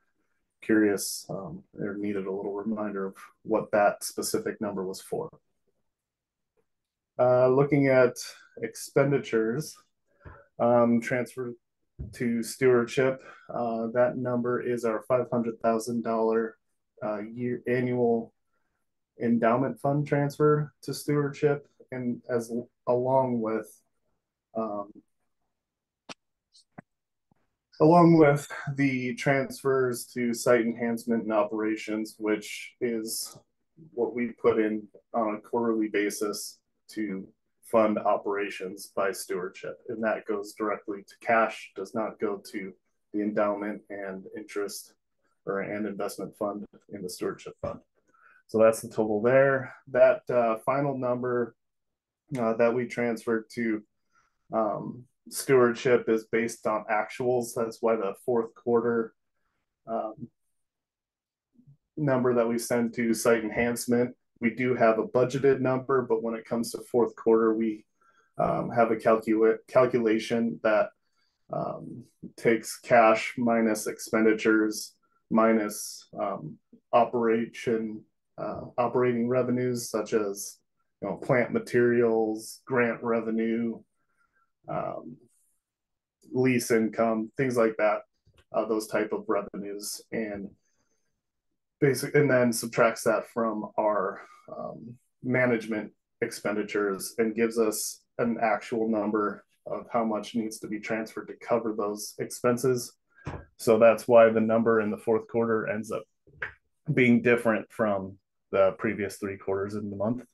[SPEAKER 8] curious or needed a little reminder of what that specific number was for. Looking at expenditures, transfer to stewardship, that number is our $500,000 annual endowment fund transfer to stewardship, and along with the transfers to site enhancement and operations, which is what we put in on a quarterly basis to fund operations by stewardship. And that goes directly to cash, does not go to the endowment and interest and investment fund in the stewardship fund. So that's the total there. That final number that we transferred to stewardship is based on actuals. That's why the fourth quarter number that we send to site enhancement, we do have a budgeted number, but when it comes to fourth quarter, we have a calculation that takes cash minus expenditures minus operating revenues such as plant materials, grant revenue, lease income, things like that, those type of revenues, and then subtracts that from our management expenditures and gives us an actual number of how much needs to be transferred to cover those expenses. So that's why the number in the fourth quarter ends up being different from the previous 3 quarters in the month.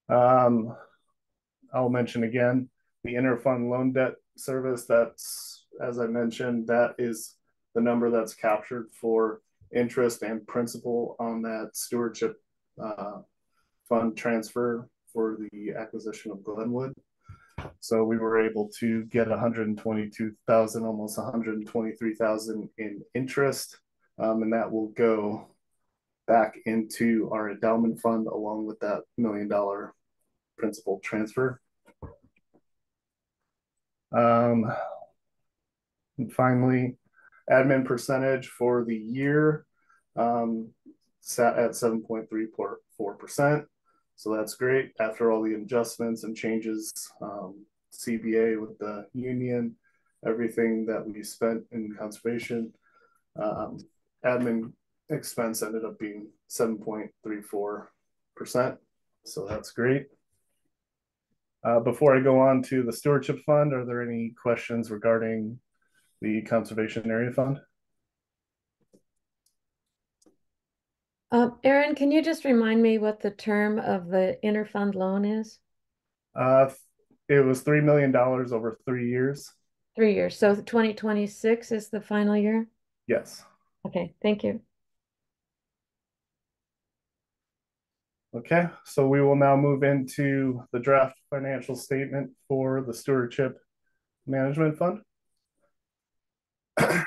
[SPEAKER 8] I'll mention again the interfund loan debt service. That's, as I mentioned, that is the number that's captured for interest and principal on that stewardship fund transfer for the acquisition of Glenwood. So we were able to get 122,000, almost 123,000 in interest, and that will go back into our endowment fund along with that $1 million principal transfer. And finally, admin percentage for the year sat at 7.34%. So that's great after all the adjustments and changes, CBA with the union, everything that we spent in conservation. Admin expense ended up being 7.34%. So that's great. Before I go on to the stewardship fund, are there any questions regarding the conservation area fund?
[SPEAKER 6] Aaron, can you just remind me what the term of the interfund loan is?
[SPEAKER 8] It was $3 million over 3 years.
[SPEAKER 6] 3 years. So 2026 is the final year?
[SPEAKER 8] Yes.
[SPEAKER 6] Okay, thank you.
[SPEAKER 8] Okay, so we will now move into the draft financial statement for the Stewardship Management Fund.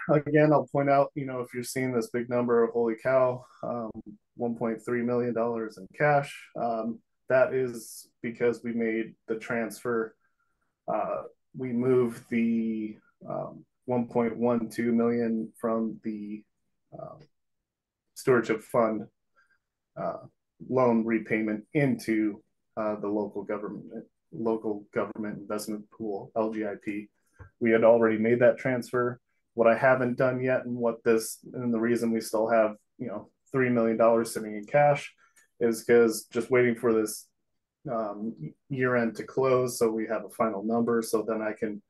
[SPEAKER 8] Again, I'll point out, if you're seeing this big number of holy cow, $1.3 million in cash, that is because we made the transfer. We moved the 1.12 million from the Stewardship Fund loan repayment into the local government investment pool, LGIP. We had already made that transfer. What I haven't done yet, and the reason we still have $3 million sitting in cash, is because just waiting for this year end to close, so we have a final number, so then I can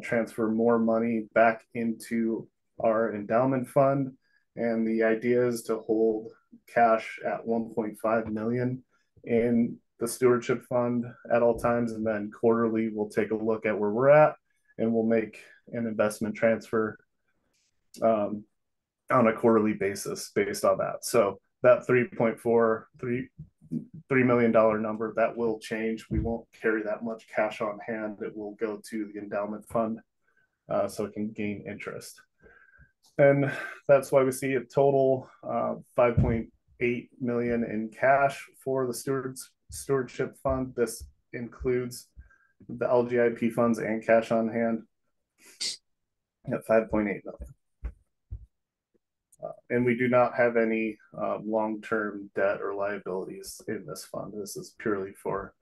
[SPEAKER 8] transfer more money back into our endowment fund. And the idea is to hold cash at 1.5 million in the stewardship fund at all times, and then quarterly we'll take a look at where we're at and we'll make an investment transfer on a quarterly basis based on that. So that $3 million number, that will change. We won't carry that much cash on hand. It will go to the endowment fund so it can gain interest. And that's why we see a total 5.8 million in cash for the stewardship fund. This includes the LGIP funds and cash on hand at 5.8 million. And we do not have any long-term debt or liabilities in this fund. This is purely for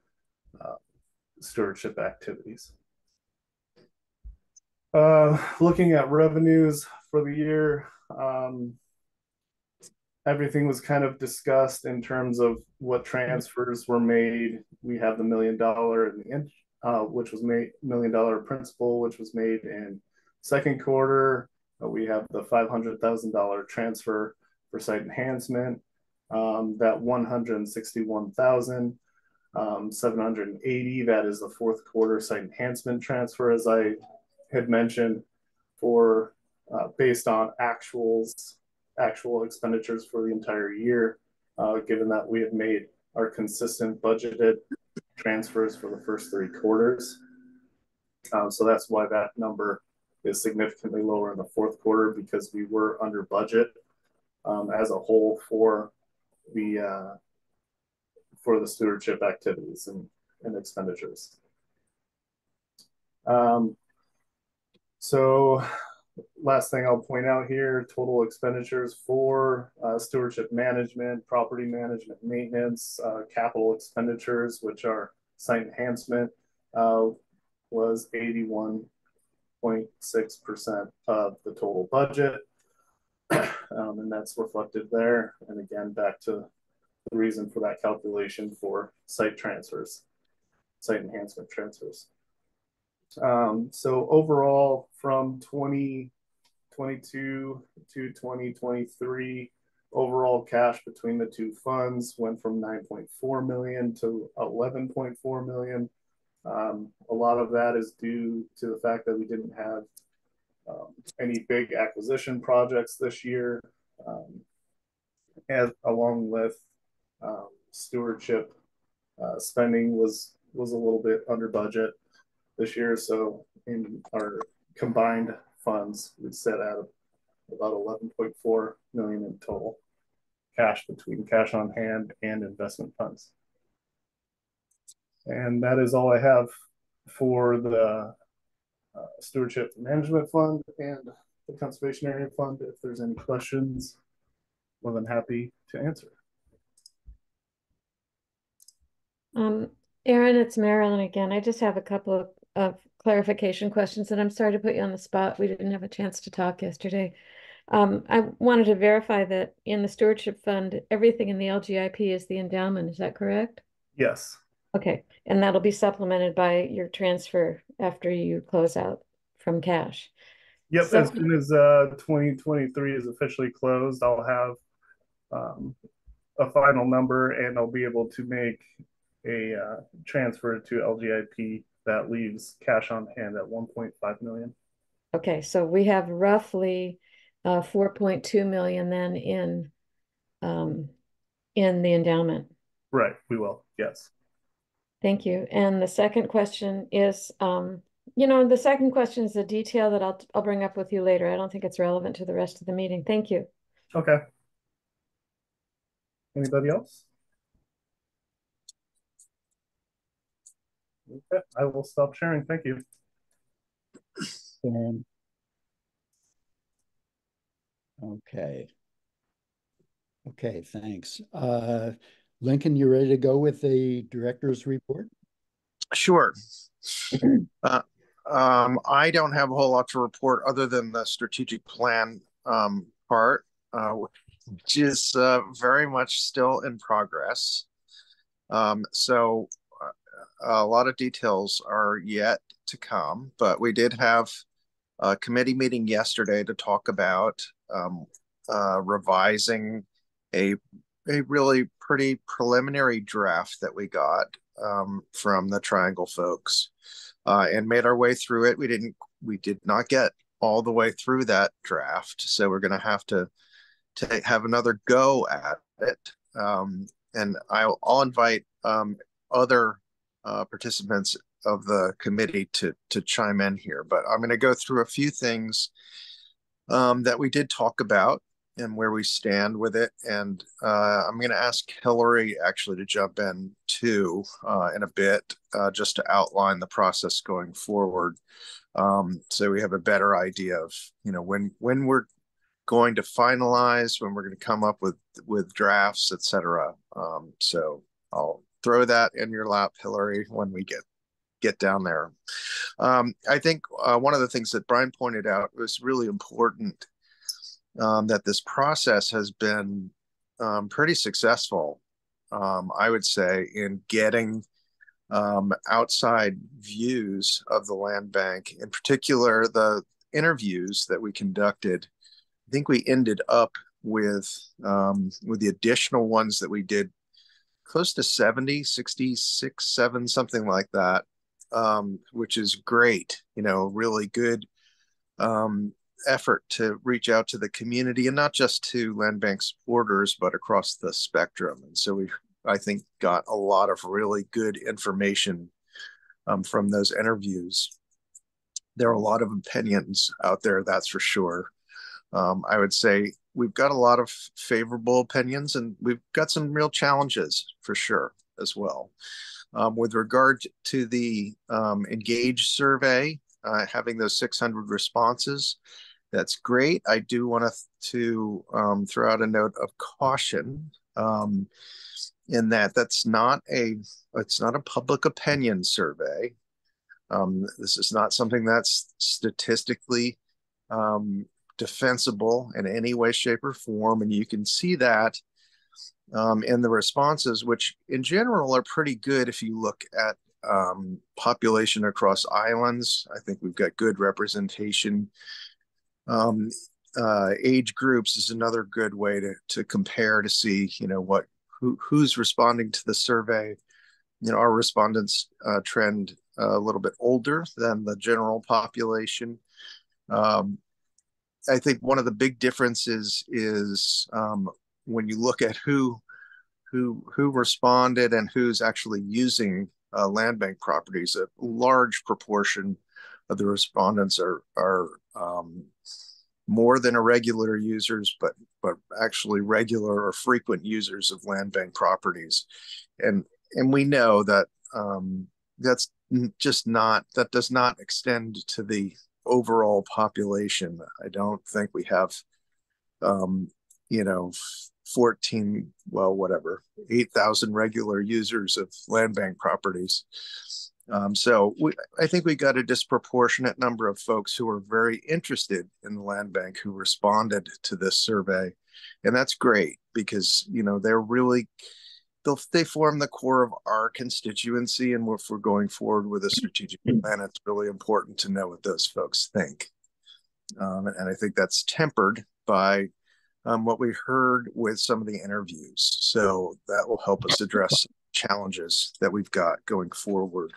[SPEAKER 8] stewardship activities. Looking at revenues for the year, everything was kind of discussed in terms of what transfers were made. We have the $1 million which was made, $1 million principal, which was made in second quarter. We have the $500,000 transfer for site enhancement, that 161,780, that is the fourth quarter site enhancement transfer, as I had mentioned, for based on actuals actual expenditures for the entire year, given that we have made our consistent budgeted transfers for the first 3 quarters. So that's why that number is significantly lower in the fourth quarter, because we were under budget as a whole for the stewardship activities and expenditures. So last thing I'll point out here, total expenditures for stewardship management, property management, maintenance, capital expenditures, which are site enhancement, was 81.6% of the total budget. And that's reflected there. And again, back to the reason for that calculation for site transfers, site enhancement transfers. So overall, from 2022 to 2023, overall cash between the 2 funds went from 9.4 million to 11.4 million. A lot of that is due to the fact that we didn't have any big acquisition projects this year, along with stewardship spending was a little bit under budget this year. So in our combined funds, we set out about 11.4 million in total cash between cash on hand and investment funds. And that is all I have for the Stewardship Management Fund and the Conservation Area Fund. If there's any questions, more than happy to answer.
[SPEAKER 6] Erin, it's Marilyn again. I just have a couple of clarification questions, and I'm sorry to put you on the spot. We didn't have a chance to talk yesterday. I wanted to verify that in the Stewardship Fund, everything in the LGIP is the endowment. Is that correct?
[SPEAKER 8] Yes.
[SPEAKER 6] Okay, and that'll be supplemented by your transfer after you close out from cash.
[SPEAKER 8] Yep, so, as soon as 2023 is officially closed, I'll have a final number, and I'll be able to make a transfer to LGIP that leaves cash on hand at 1.5 million.
[SPEAKER 6] Okay, so we have roughly 4.2 million then in the endowment.
[SPEAKER 8] Right, we will, yes.
[SPEAKER 6] Thank you. And the second question is, the second question is a detail that I'll bring up with you later. I don't think it's relevant to the rest of the meeting. Thank you.
[SPEAKER 8] Okay. Anybody else? Okay, I will stop sharing. Thank you.
[SPEAKER 1] Okay. Okay, thanks. Lincoln, you ready to go with the director's report?
[SPEAKER 5] Sure. I don't have a whole lot to report other than the strategic plan part, which is very much still in progress. So a lot of details are yet to come, but we did have a committee meeting yesterday to talk about revising a really pretty preliminary draft that we got from the Triangle folks, and made our way through it. We did not get all the way through that draft, so we're going to have to have another go at it. And I'll invite other participants of the committee to chime in here, but I'm going to go through a few things that we did talk about and where we stand with it. And I'm going to ask Hillary actually to jump in too in a bit, just to outline the process going forward, so we have a better idea of when we're going to finalize, when we're going to come up with drafts, etc. So I'll throw that in your lap, Hillary, when we get down there. I think one of the things that Brian pointed out was really important, that this process has been pretty successful, I would say, in getting outside views of the land bank. In particular, the interviews that we conducted, I think we ended up with the additional ones that we did, close to 70, 66, 7, something like that, which is great, really good effort to reach out to the community, and not just to land bank supporters, but across the spectrum. And so we, I think, got a lot of really good information from those interviews. There are a lot of opinions out there, that's for sure. I would say we've got a lot of favorable opinions, and we've got some real challenges for sure as well. With regard to the Engage survey, having those 600 responses, that's great. I do want to throw out a note of caution in that it's not a public opinion survey. This is not something that's statistically defensible in any way, shape, or form, and you can see that in the responses, which in general are pretty good if you look at population across islands. I think we've got good representation. Age groups is another good way to compare, to see, you know, who's responding to the survey. You know, our respondents trend a little bit older than the general population. I think one of the big differences is when you look at who responded and who's actually using land bank properties. A large proportion of the respondents are more than irregular users, but actually regular or frequent users of land bank properties, and we know that that's just not, that does not extend to the overall population. I don't think we have, you know, 8,000 regular users of land bank properties. So I think we got a disproportionate number of folks who are very interested in the land bank who responded to this survey. And that's great, because, you know, they're really, they form the core of our constituency. And if we're going forward with a strategic plan, it's really important to know what those folks think. And I think that's tempered by what we heard with some of the interviews. So that will help us address challenges that we've got going forward.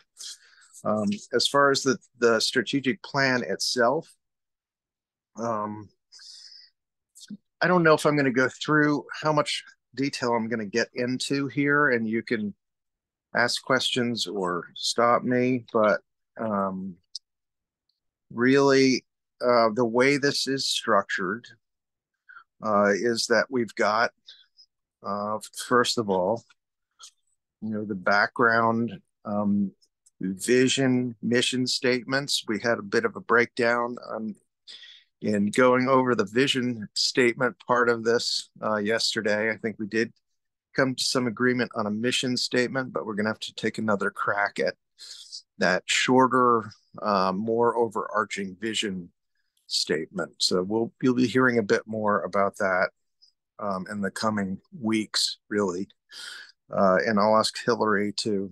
[SPEAKER 5] As far as the strategic plan itself, I don't know if I'm going to go through how much detail I'm going to get into here, and you can ask questions or stop me, but really the way this is structured is that we've got, first of all, you know, the background, vision, mission statements. We had a bit of a breakdown in going over the vision statement part of this yesterday. I think we did come to some agreement on a mission statement, but we're going to have to take another crack at that shorter, more overarching vision statement. So you'll be hearing a bit more about that in the coming weeks, really. And I'll ask Hillary to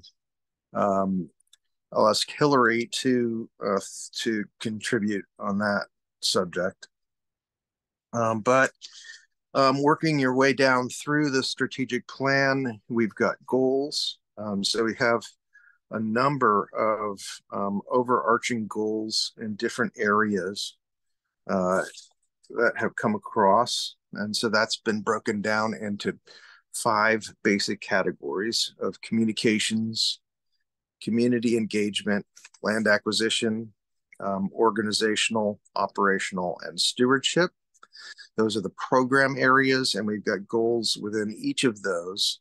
[SPEAKER 5] contribute on that subject. But working your way down through the strategic plan, we've got goals. So we have a number of overarching goals in different areas that have come across. And so that's been broken down into 5 basic categories of communications, community engagement, land acquisition, organizational, operational, and stewardship. Those are the program areas, and we've got goals within each of those.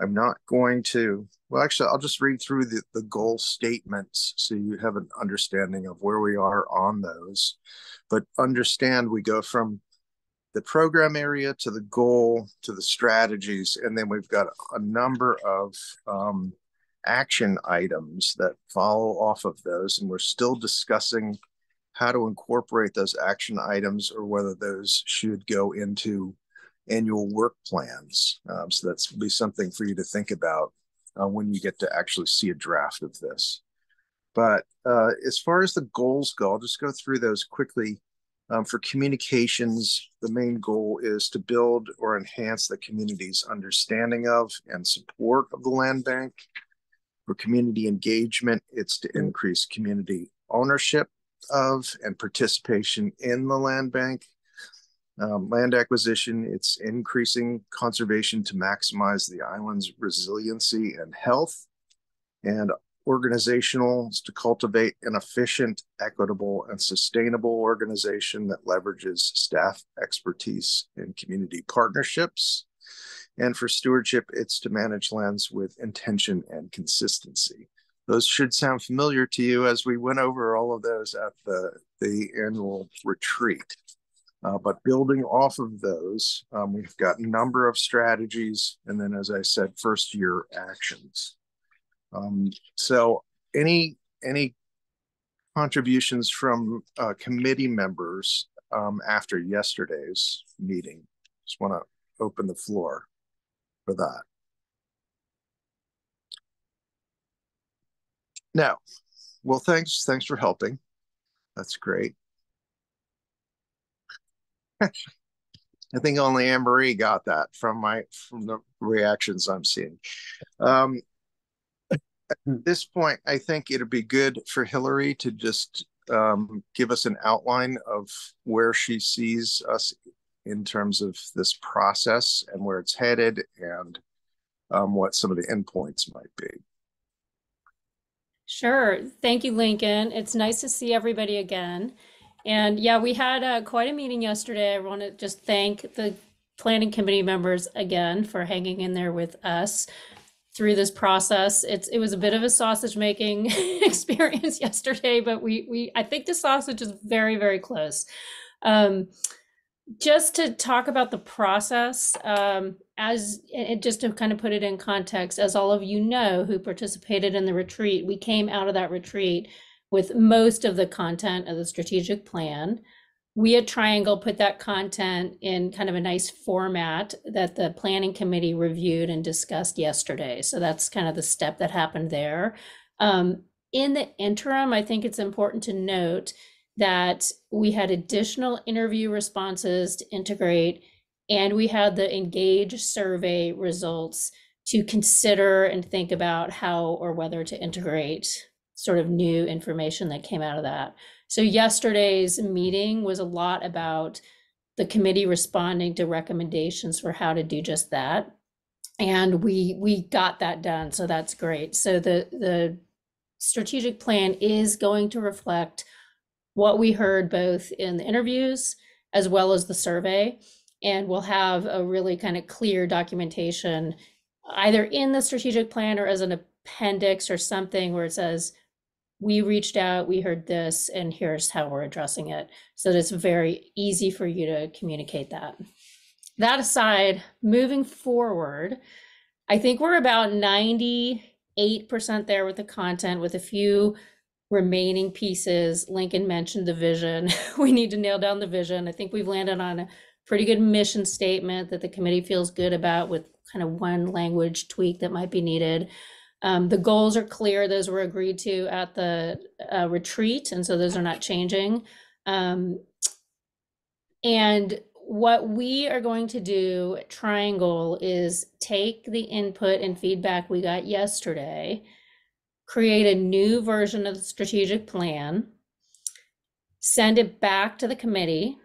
[SPEAKER 5] I'm not going to, well, actually, I'll just read through the goal statements so you have an understanding of where we are on those. But understand, we go from the program area to the goal to the strategies, and then we've got a number of action items that follow off of those, and we're still discussing how to incorporate those action items or whether those should go into annual work plans. So that's will be something for you to think about when you get to actually see a draft of this. But as far as the goals go, I'll just go through those quickly. For communications, the main goal is to build or enhance the community's understanding of and support of the land bank. For community engagement, it's to increase community ownership of and participation in the land bank. Land acquisition, it's increasing conservation to maximize the island's resiliency and health, and organizational to cultivate an efficient, equitable, and sustainable organization that leverages staff expertise and community partnerships. And for stewardship, it's to manage lands with intention and consistency. Those should sound familiar to you as we went over all of those at the annual retreat. But building off of those, we've got a number of strategies, and then, as I said, first year actions. So any contributions from committee members after yesterday's meeting? Just want to open the floor for that. No. Well, thanks for helping. That's great. I think only Anne Marie got that from the reactions I'm seeing. At this point, I think it'd be good for Hillary to just give us an outline of where she sees us in terms of this process and where it's headed, and what some of the endpoints might be.
[SPEAKER 9] Sure. Thank you, Lincoln. It's nice to see everybody again. And yeah, we had quite a meeting yesterday. I want to just thank the planning committee members again for hanging in there with us through this process. It was a bit of a sausage making experience yesterday, but I think the sausage is very, very close. Just to talk about the process, just to kind of put it in context, as all of you know who participated in the retreat, we came out of that retreat with most of the content of the strategic plan. We at Triangle put that content in kind of a nice format that the planning committee reviewed and discussed yesterday. So that's kind of the step that happened there. In the interim, I think it's important to note that we had additional interview responses to integrate, and we had the Engage survey results to consider and think about how or whether to integrate sort of new information that came out of that. So yesterday's meeting was a lot about the committee responding to recommendations for how to do just that. And we got that done, so that's great. So the strategic plan is going to reflect what we heard both in the interviews as well as the survey. And we'll have a really kind of clear documentation either in the strategic plan or as an appendix or something where it says, we reached out, we heard this, and here's how we're addressing it. So that it's very easy for you to communicate that. That aside, moving forward, I think we're about 98% there with the content, with a few remaining pieces. Lincoln mentioned the vision. We need to nail down the vision. I think we've landed on a pretty good mission statement that the committee feels good about, with kind of one language tweak that might be needed. The goals are clear. Those were agreed to at the retreat, and so those are not changing. And what we are going to do at Triangle is take the input and feedback we got yesterday, create a new version of the strategic plan, send it back to the committee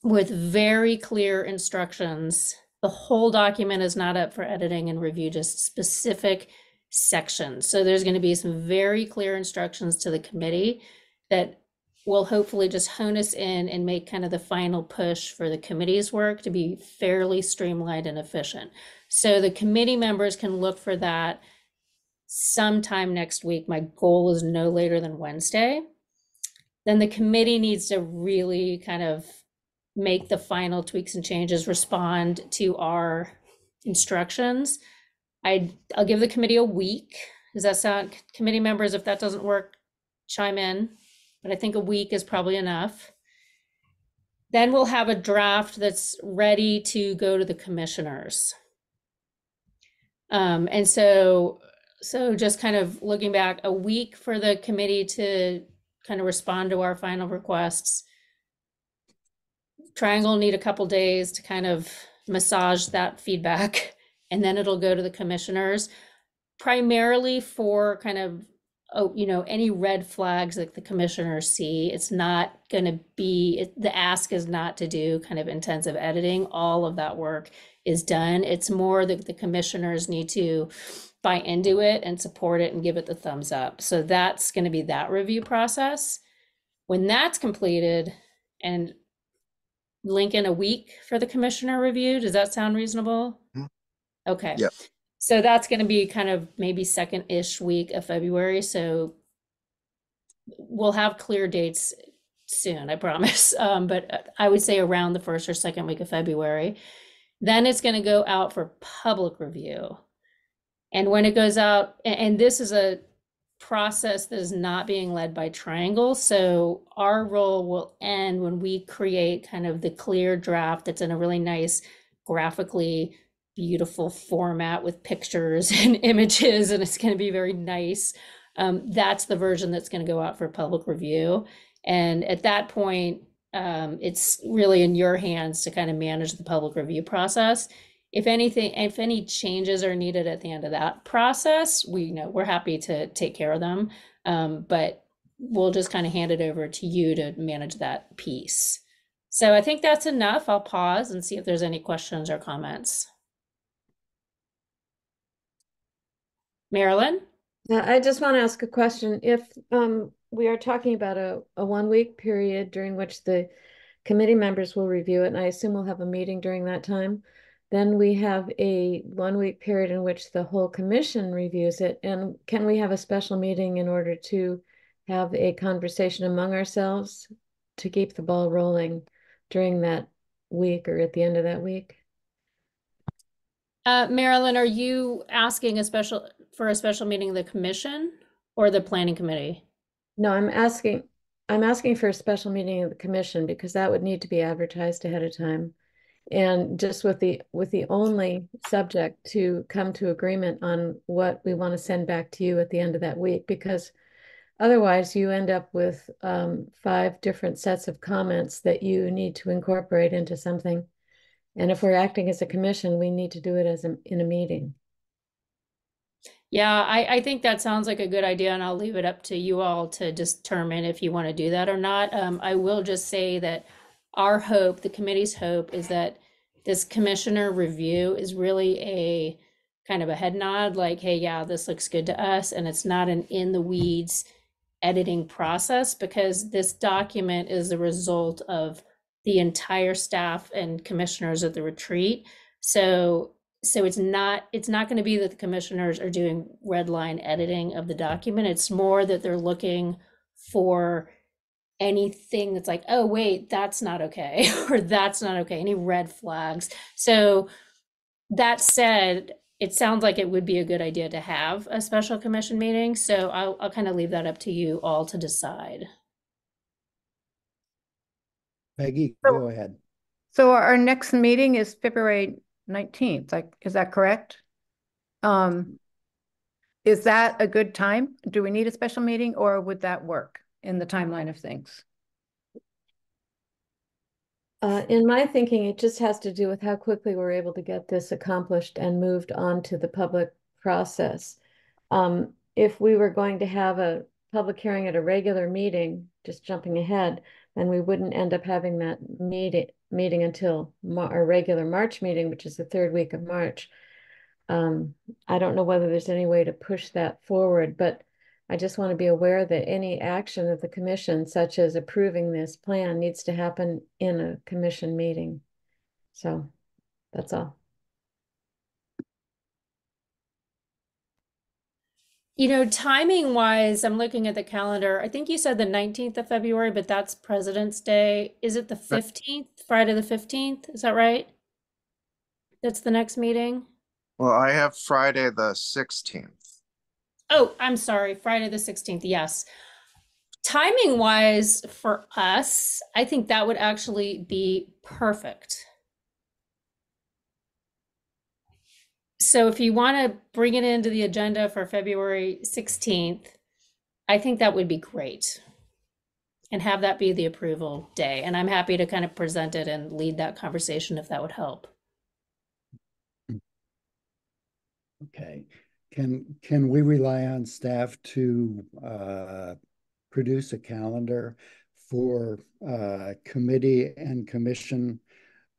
[SPEAKER 9] with very clear instructions. The whole document is not up for editing and review, just specific sections. So there's going to be some very clear instructions to the committee that will hopefully just hone us in and make kind of the final push for the committee's work to be fairly streamlined and efficient. So the committee members can look for that sometime next week. My goal is no later than Wednesday. Then the committee needs to really kind of make the final tweaks and changes, respond to our instructions. I'll give the committee a week. Does that sound, committee members, if that doesn't work, chime in, but I think a week is probably enough. Then we'll have a draft that's ready to go to the commissioners. And so just kind of looking back, a week for the committee to kind of respond to our final requests. Triangle will need a couple days to kind of massage that feedback, and then it'll go to the commissioners, primarily for kind of oh, any red flags that the commissioners see. It's not going to be, the ask is not to do kind of intensive editing. All of that work is done. It's more that the commissioners need to buy into it and support it and give it the thumbs up. So that's going to be that review process. When that's completed, and Lincoln, a week for the commissioner review, does that sound reasonable?
[SPEAKER 5] Mm-hmm.
[SPEAKER 9] Okay.
[SPEAKER 5] Yep.
[SPEAKER 9] So that's going to be kind of maybe second-ish week of February. So we'll have clear dates soon, I promise. But I would say around the first or second week of February. Then it's going to go out for public review. And when it goes out, and this is a process that is not being led by Triangle. So our role will end when we create kind of the clear draft that's in a really nice, graphically beautiful format with pictures and images, and it's going to be very nice. That's the version that's going to go out for public review. And at that point, it's really in your hands to kind of manage the public review process. If any changes are needed at the end of that process, we're happy to take care of them. But we'll just kind of hand it over to you to manage that piece. So I think that's enough. I'll pause and see if there's any questions or comments. Marilyn?
[SPEAKER 6] I just want to ask a question. If we are talking about a 1 week period during which the committee members will review it, and I assume we'll have a meeting during that time, then we have a 1 week period in which the whole commission reviews it. And can we have a special meeting in order to have a conversation among ourselves to keep the ball rolling during that week or at the end of that week?
[SPEAKER 9] Marilyn, are you asking for a special meeting of the commission or the planning committee?
[SPEAKER 6] No, I'm asking for a special meeting of the commission because that would need to be advertised ahead of time. And just with the only subject to come to agreement on what we want to send back to you at the end of that week, because otherwise you end up with 5 different sets of comments that you need to incorporate into something. And if we're acting as a commission, we need to do it in a meeting.
[SPEAKER 9] Yeah, I think that sounds like a good idea, and I'll leave it up to you all to determine if you want to do that or not. I will just say that our hope, the committee's hope, is that this commissioner review is really a kind of a head nod, like, hey, yeah, this looks good to us, and it's not an in the weeds editing process, because this document is the result of the entire staff and commissioners at the retreat. So it's not going to be that the commissioners are doing red line editing of the document. It's more that they're looking for anything that's like, oh, wait, that's not okay, or that's not okay, any red flags. So that said, it sounds like it would be a good idea to have a special commission meeting. So I'll kind of leave that up to you all to decide.
[SPEAKER 1] Peggy, go ahead.
[SPEAKER 3] So our next meeting is February 19th. Is that correct? Is that a good time? Do we need a special meeting, or would that work in the timeline of things?
[SPEAKER 6] In my thinking, it just has to do with how quickly we're able to get this accomplished and moved on to the public process. If we were going to have a public hearing at a regular meeting, just jumping ahead, then we wouldn't end up having that meeting until our regular March meeting, which is the 3rd week of March. I don't know whether there's any way to push that forward, but I just want to be aware that any action of the commission, such as approving this plan, needs to happen in a commission meeting. So that's all.
[SPEAKER 9] Timing wise, I'm looking at the calendar. I think you said the 19th of February, but that's President's Day. Is it the 15th, Friday the 15th? Is that right? That's the next meeting?
[SPEAKER 5] Well, I have Friday the 16th.
[SPEAKER 9] Oh, I'm sorry, Friday the 16th, yes. Timing wise for us, I think that would actually be perfect. So if you want to bring it into the agenda for February 16th, I think that would be great. And have that be the approval day. And I'm happy to kind of present it and lead that conversation if that would help.
[SPEAKER 1] Okay. can we rely on staff to produce a calendar for committee and commission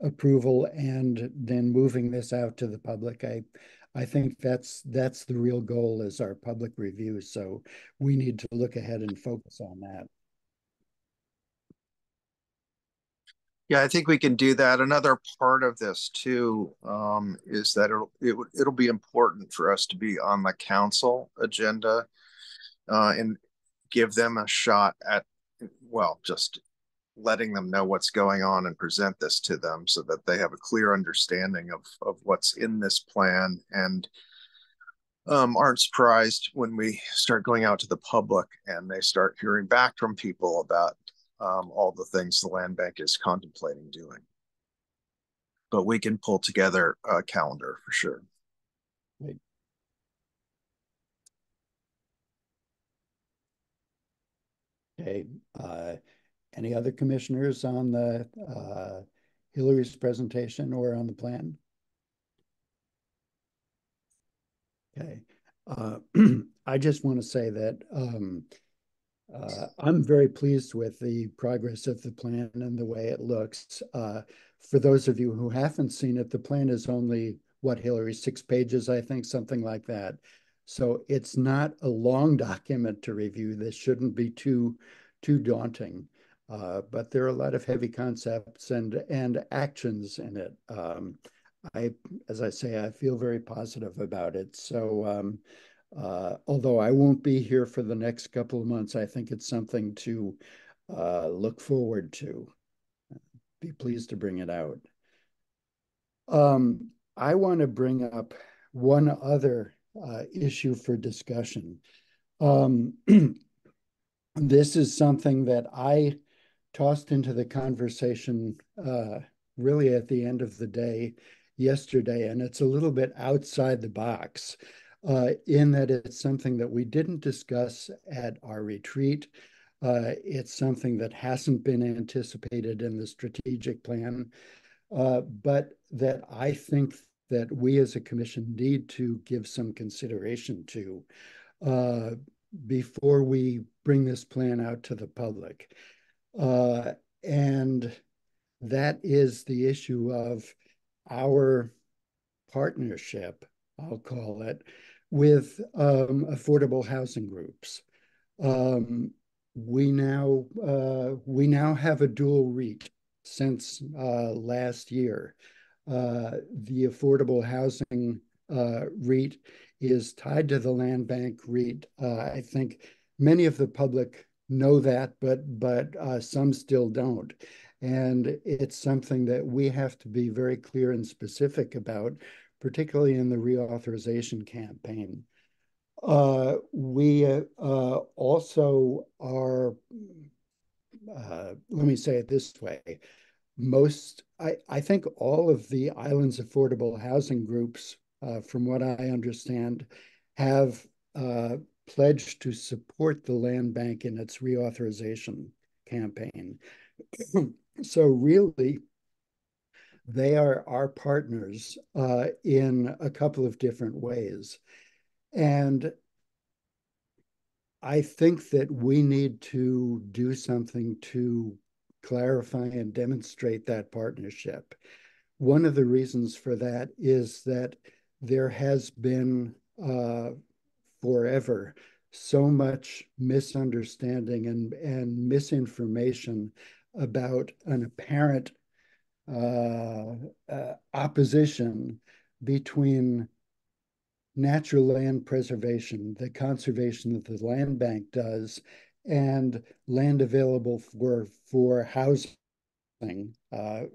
[SPEAKER 1] approval and then moving this out to the public? I think that's the real goal, is our public review. So we need to look ahead and focus on that.
[SPEAKER 5] Yeah, I think we can do that. Another part of this too is that it'll be important for us to be on the council agenda and give them a shot at, well, just letting them know what's going on and present this to them so that they have a clear understanding of what's in this plan and aren't surprised when we start going out to the public and they start hearing back from people about all the things the land bank is contemplating doing. But we can pull together a calendar for sure.
[SPEAKER 1] Right. Okay. Any other commissioners on the Hillary's presentation or on the plan? Okay. I just want to say that I'm very pleased with the progress of the plan and the way it looks. For those of you who haven't seen it, the plan is only, what, Hillary, 6 pages, I think, something like that. So it's not a long document to review. This shouldn't be too daunting. But there are a lot of heavy concepts and actions in it. As I say, I feel very positive about it. So although I won't be here for the next couple of months, I think it's something to look forward to. Be pleased to bring it out. I want to bring up one other issue for discussion. This is something that I tossed into the conversation really at the end of the day yesterday, and it's a little bit outside the box in that it's something that we didn't discuss at our retreat. It's something that hasn't been anticipated in the strategic plan, but that I think that we as a commission need to give some consideration to before we bring this plan out to the public. And that is the issue of our partnership, I'll call it, with affordable housing groups. We now have a dual REIT since last year. The affordable housing REIT is tied to the land bank REIT. I think many of the public know that, but some still don't. And it's something that we have to be very clear and specific about, particularly in the reauthorization campaign. We also are, let me say it this way, I think all of the island's affordable housing groups, from what I understand, have pledged to support the land bank in its reauthorization campaign. So really, they are our partners in a couple of different ways. And I think that we need to do something to clarify and demonstrate that partnership. One of the reasons for that is that there has been forever so much misunderstanding and misinformation about an apparent opposition between natural land preservation, the conservation that the land bank does, and land available for housing,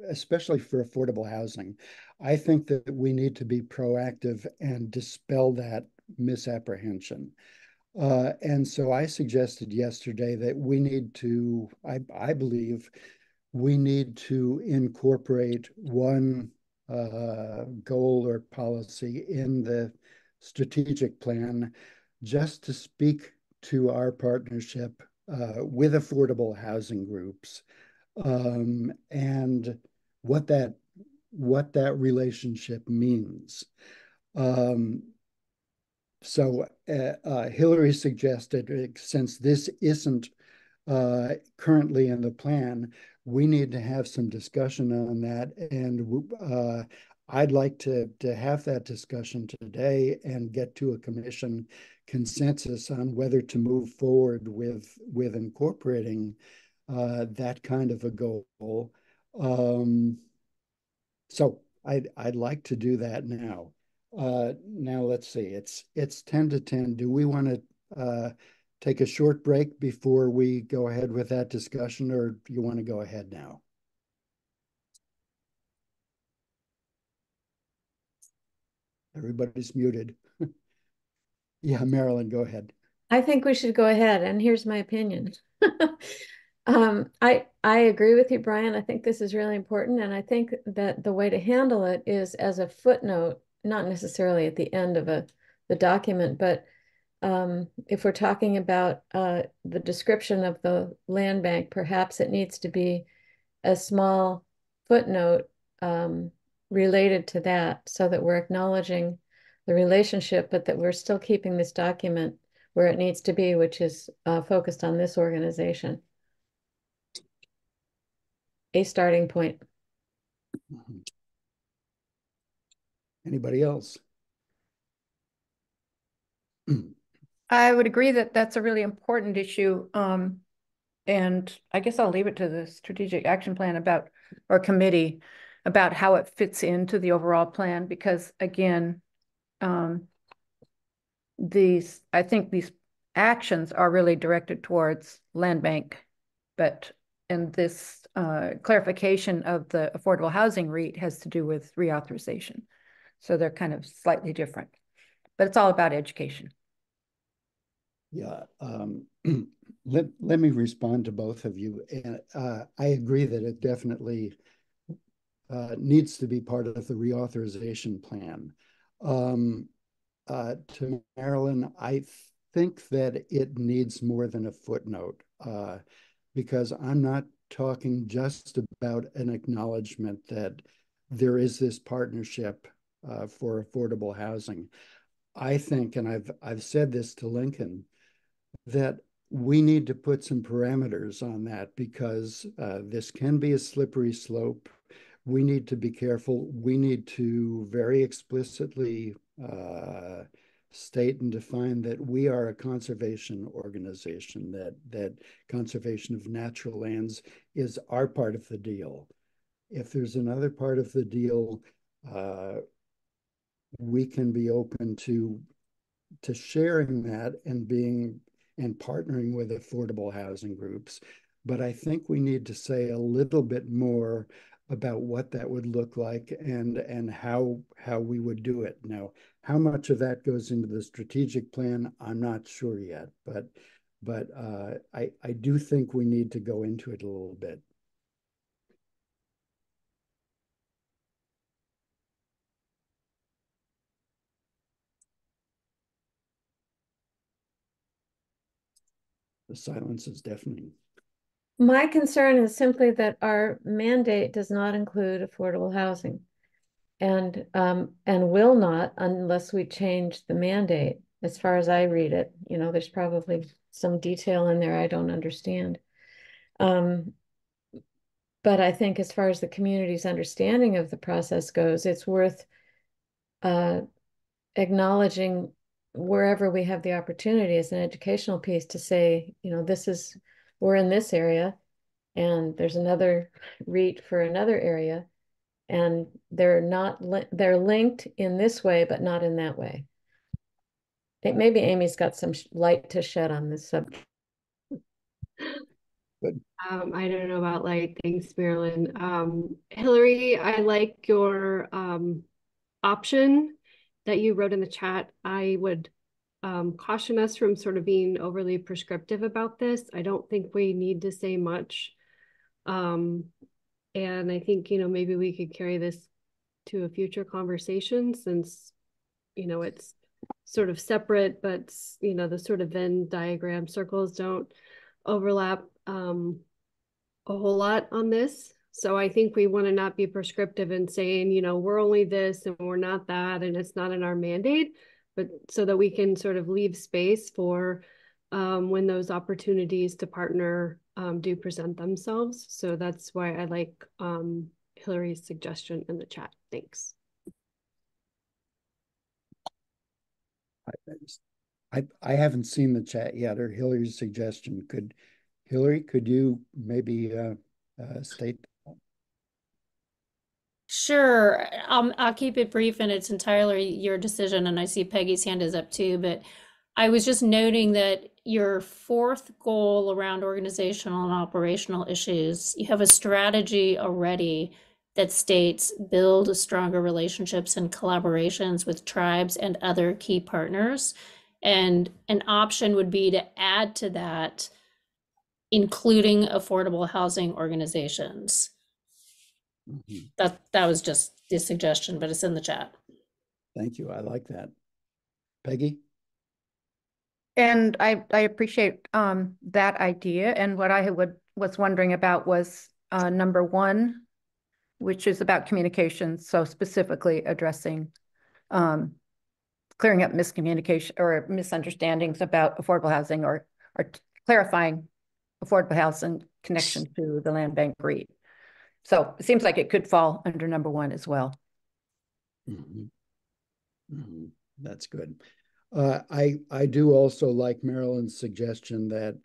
[SPEAKER 1] especially for affordable housing. I think that we need to be proactive and dispel that misapprehension. And so I suggested yesterday that we need to, I believe, we need to incorporate one goal or policy in the strategic plan just to speak to our partnership with affordable housing groups and what that relationship means. Hillary suggested, since this isn't currently in the plan, we need to have some discussion on that. And I'd like to have that discussion today and get to a commission consensus on whether to move forward with incorporating that kind of a goal. So I'd like to do that now. Now let's see, it's 10 to 10. Do we want to take a short break before we go ahead with that discussion, or do you want to go ahead now? Everybody's muted. Yeah, Marilyn, go ahead.
[SPEAKER 6] I think we should go ahead, and here's my opinion. I agree with you, Brian. I think this is really important, and I think that the way to handle it is as a footnote, not necessarily at the end of the document, but if we're talking about the description of the land bank, perhaps it needs to be a small footnote related to that, so that we're acknowledging the relationship, but that we're still keeping this document where it needs to be, which is focused on this organization. A starting point.
[SPEAKER 1] Anybody else?
[SPEAKER 3] I would agree that that's a really important issue. And I guess I'll leave it to the strategic action plan about, or committee, about how it fits into the overall plan, because again, I think these actions are really directed towards land bank, but and this clarification of the affordable housing REIT has to do with reauthorization. So they're kind of slightly different, but it's all about education.
[SPEAKER 1] Yeah, let me respond to both of you. And I agree that it definitely needs to be part of the reauthorization plan. To Marilyn, I think that it needs more than a footnote, because I'm not talking just about an acknowledgement that there is this partnership for affordable housing. I think, and I've said this to Lincoln, that we need to put some parameters on that, because this can be a slippery slope. We need to be careful. We need to very explicitly state and define that we are a conservation organization, that conservation of natural lands is our part of the deal. If there's another part of the deal, we can be open to sharing that and partnering with affordable housing groups. But I think we need to say a little bit more about what that would look like and how we would do it. Now, how much of that goes into the strategic plan, I'm not sure yet, but I do think we need to go into it a little bit. The silence is deafening.
[SPEAKER 6] My concern is simply that our mandate does not include affordable housing, and will not unless we change the mandate. As far as I read it, there's probably some detail in there I don't understand. But I think as far as the community's understanding of the process goes, it's worth acknowledging wherever we have the opportunity as an educational piece to say, we're in this area and there's another REIT for another area, and they're linked in this way, but not in that way. Maybe Amy's got some light to shed on this subject.
[SPEAKER 10] I don't know about light. Thanks, Marilyn. Hillary, I like your option that you wrote in the chat. I would caution us from sort of being overly prescriptive about this. I don't think we need to say much. And I think, maybe we could carry this to a future conversation, since, it's sort of separate, but, the sort of Venn diagram circles don't overlap a whole lot on this. So I think we want to not be prescriptive in saying, we're only this and we're not that, and it's not in our mandate, but so that we can sort of leave space for when those opportunities to partner do present themselves. So that's why I like Hillary's suggestion in the chat. Thanks.
[SPEAKER 1] I haven't seen the chat yet, or Hillary's suggestion. Hillary, could you maybe state?
[SPEAKER 9] Sure. I'll keep it brief, and it's entirely your decision. And I see Peggy's hand is up too, but I was just noting that your fourth goal around organizational and operational issues, you have a strategy already that states build stronger relationships and collaborations with tribes and other key partners. And an option would be to add to that, including affordable housing organizations.
[SPEAKER 1] Mm-hmm.
[SPEAKER 9] That was just the suggestion, but it's in the chat.
[SPEAKER 1] Thank you. I like that. Peggy?
[SPEAKER 3] And I appreciate that idea. And what I was wondering about was number 1, which is about communication. So specifically addressing clearing up miscommunication or misunderstandings about affordable housing, or clarifying affordable housing connection to the land bank REIT. So it seems like it could fall under number 1 as well.
[SPEAKER 1] Mm-hmm. Mm-hmm. That's good. I do also like Marilyn's suggestion that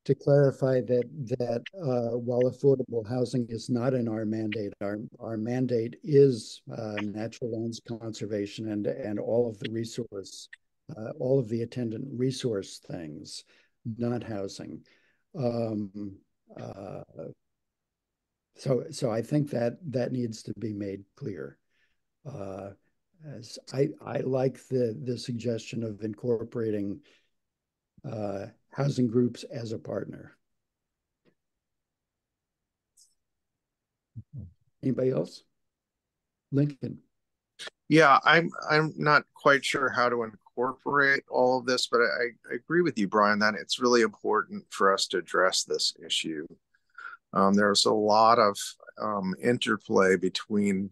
[SPEAKER 1] to clarify that while affordable housing is not in our mandate, our mandate is natural lands conservation and all of the attendant resource things, not housing. So I think that needs to be made clear. As I like the suggestion of incorporating housing groups as a partner. Anybody else? Lincoln.
[SPEAKER 5] Yeah, I'm not quite sure how to incorporate all of this, but I agree with you, Brian, that it's really important for us to address this issue. There's a lot of interplay between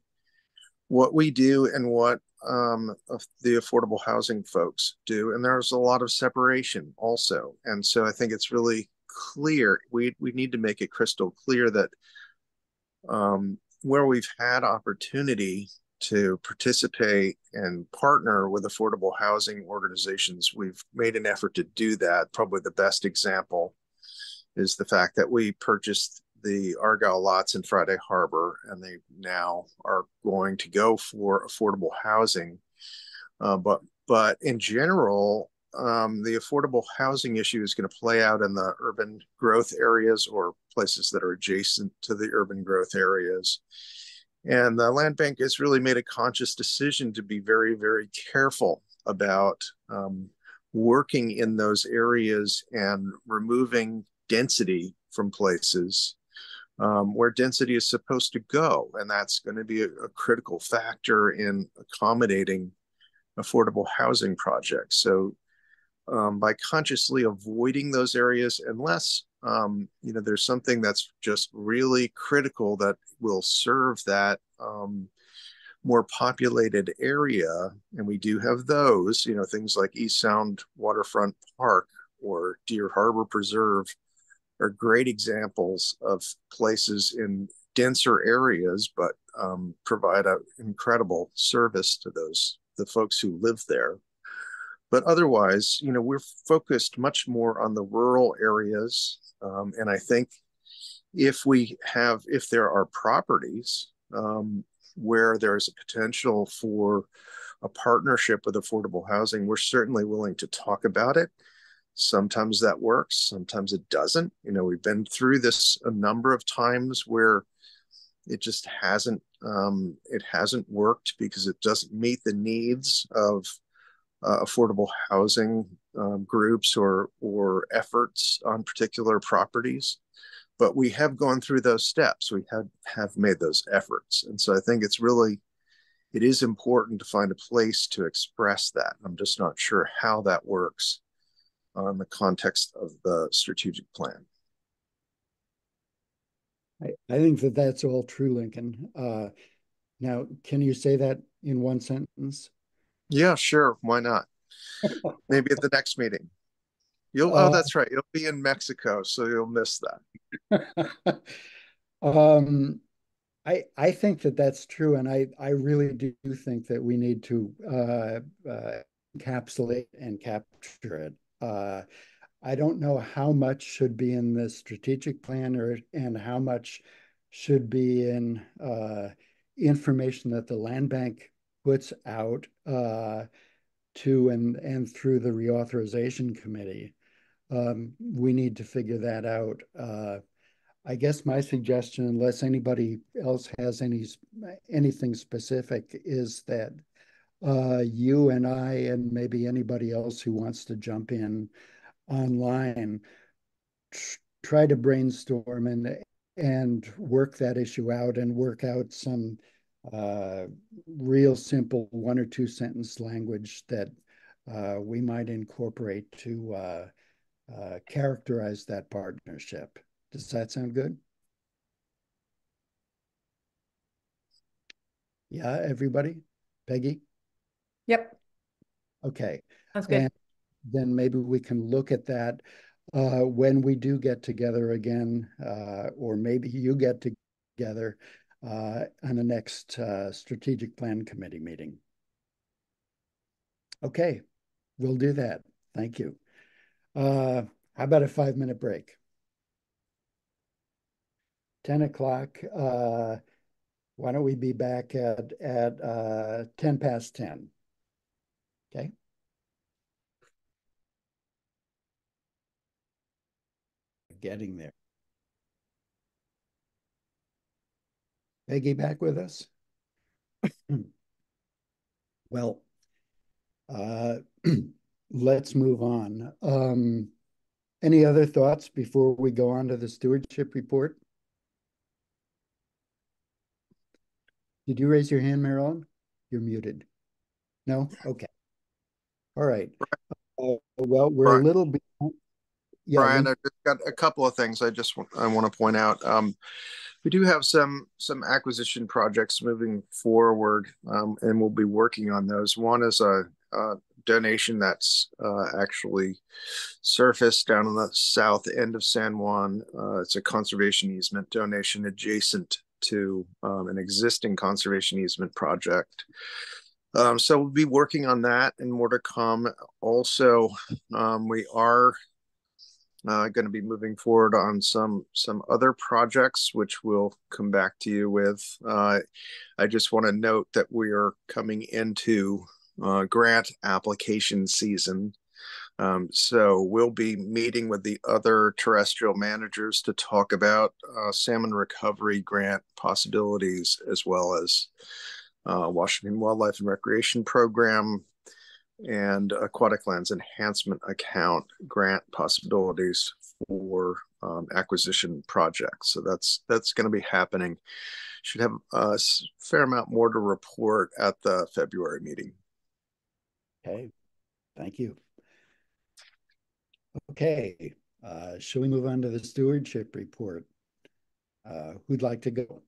[SPEAKER 5] what we do and what the affordable housing folks do, and there's a lot of separation also. And so I think it's really clear, we need to make it crystal clear that where we've had opportunity to participate and partner with affordable housing organizations, we've made an effort to do that. Probably the best example is the fact that we purchased the Argyle lots in Friday Harbor, and they now are going to go for affordable housing. But in general, the affordable housing issue is going to play out in the urban growth areas or places that are adjacent to the urban growth areas. And the land bank has really made a conscious decision to be very, very careful about working in those areas and removing density from places where density is supposed to go. And that's going to be a critical factor in accommodating affordable housing projects. So by consciously avoiding those areas, unless there's something that's just really critical that will serve that more populated area, and we do have those, things like East Sound Waterfront Park or Deer Harbor Preserve are great examples of places in denser areas, but provide an incredible service to the folks who live there. But otherwise, we're focused much more on the rural areas. And I think if there are properties where there's a potential for a partnership with affordable housing, we're certainly willing to talk about it. Sometimes that works, sometimes it doesn't. We've been through this a number of times where it just hasn't worked because it doesn't meet the needs of affordable housing groups or efforts on particular properties. But we have gone through those steps. We have made those efforts. And so I think it is important to find a place to express that. I'm just not sure how that works on the context of the strategic plan.
[SPEAKER 1] I think that's all true, Lincoln. Now, can you say that in one sentence?
[SPEAKER 5] Yeah, sure. Why not? Maybe at the next meeting. That's right. You'll be in Mexico, so you'll miss that.
[SPEAKER 1] Um, I think that that's true, and I really do think that we need to encapsulate and capture it. I don't know how much should be in the strategic plan and how much should be in information that the land bank puts out to and through the reauthorization committee. We need to figure that out. I guess my suggestion, unless anybody else has anything specific, is that you and I and maybe anybody else who wants to jump in online try to brainstorm and work that issue out and work out some real simple 1 or 2 sentence language that we might incorporate to characterize that partnership. Does that sound good? Yeah, everybody? Peggy?
[SPEAKER 3] Yep.
[SPEAKER 1] Okay.
[SPEAKER 3] Sounds good.
[SPEAKER 1] And then maybe we can look at that when we do get together again, or maybe you get together on the next strategic plan committee meeting. Okay, we'll do that. Thank you. How about a 5-minute break? 10 o'clock. Why don't we be back at 10 past 10? Okay. Getting there. Peggy back with us? Well, let's move on. Any other thoughts before we go on to the stewardship report? Did you raise your hand, Marilyn? You're muted. No? Okay. All right. Well, we're a little bit. Yeah,
[SPEAKER 5] Brian, I've just got a couple of things I want to point out. We do have some acquisition projects moving forward, and we'll be working on those. One is a donation that's actually surfaced down on the south end of San Juan. It's a conservation easement donation adjacent to an existing conservation easement project. So we'll be working on that and more to come. Also, we are going to be moving forward on some other projects, which we'll come back to you with. I just want to note that we are coming into grant application season. So we'll be meeting with the other terrestrial managers to talk about salmon recovery grant possibilities, as well as Washington Wildlife and Recreation Program and Aquatic Lands Enhancement Account grant possibilities for acquisition projects. So that's going to be happening. Should have a fair amount more to report at the February meeting.
[SPEAKER 1] Okay, thank you. Okay, shall we move on to the stewardship report? Who'd like to go?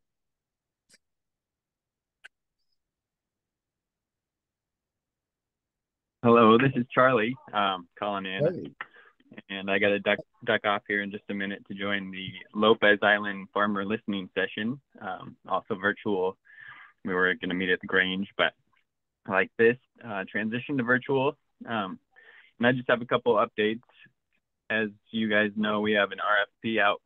[SPEAKER 11] Hello, this is Charlie calling in.
[SPEAKER 1] Hey.
[SPEAKER 11] And I got to duck off here in just a minute to join the Lopez Island Farmer Listening Session, also virtual. We were going to meet at the Grange, but like this, transition to virtual. And I just have a couple updates. As you guys know, we have an RFP out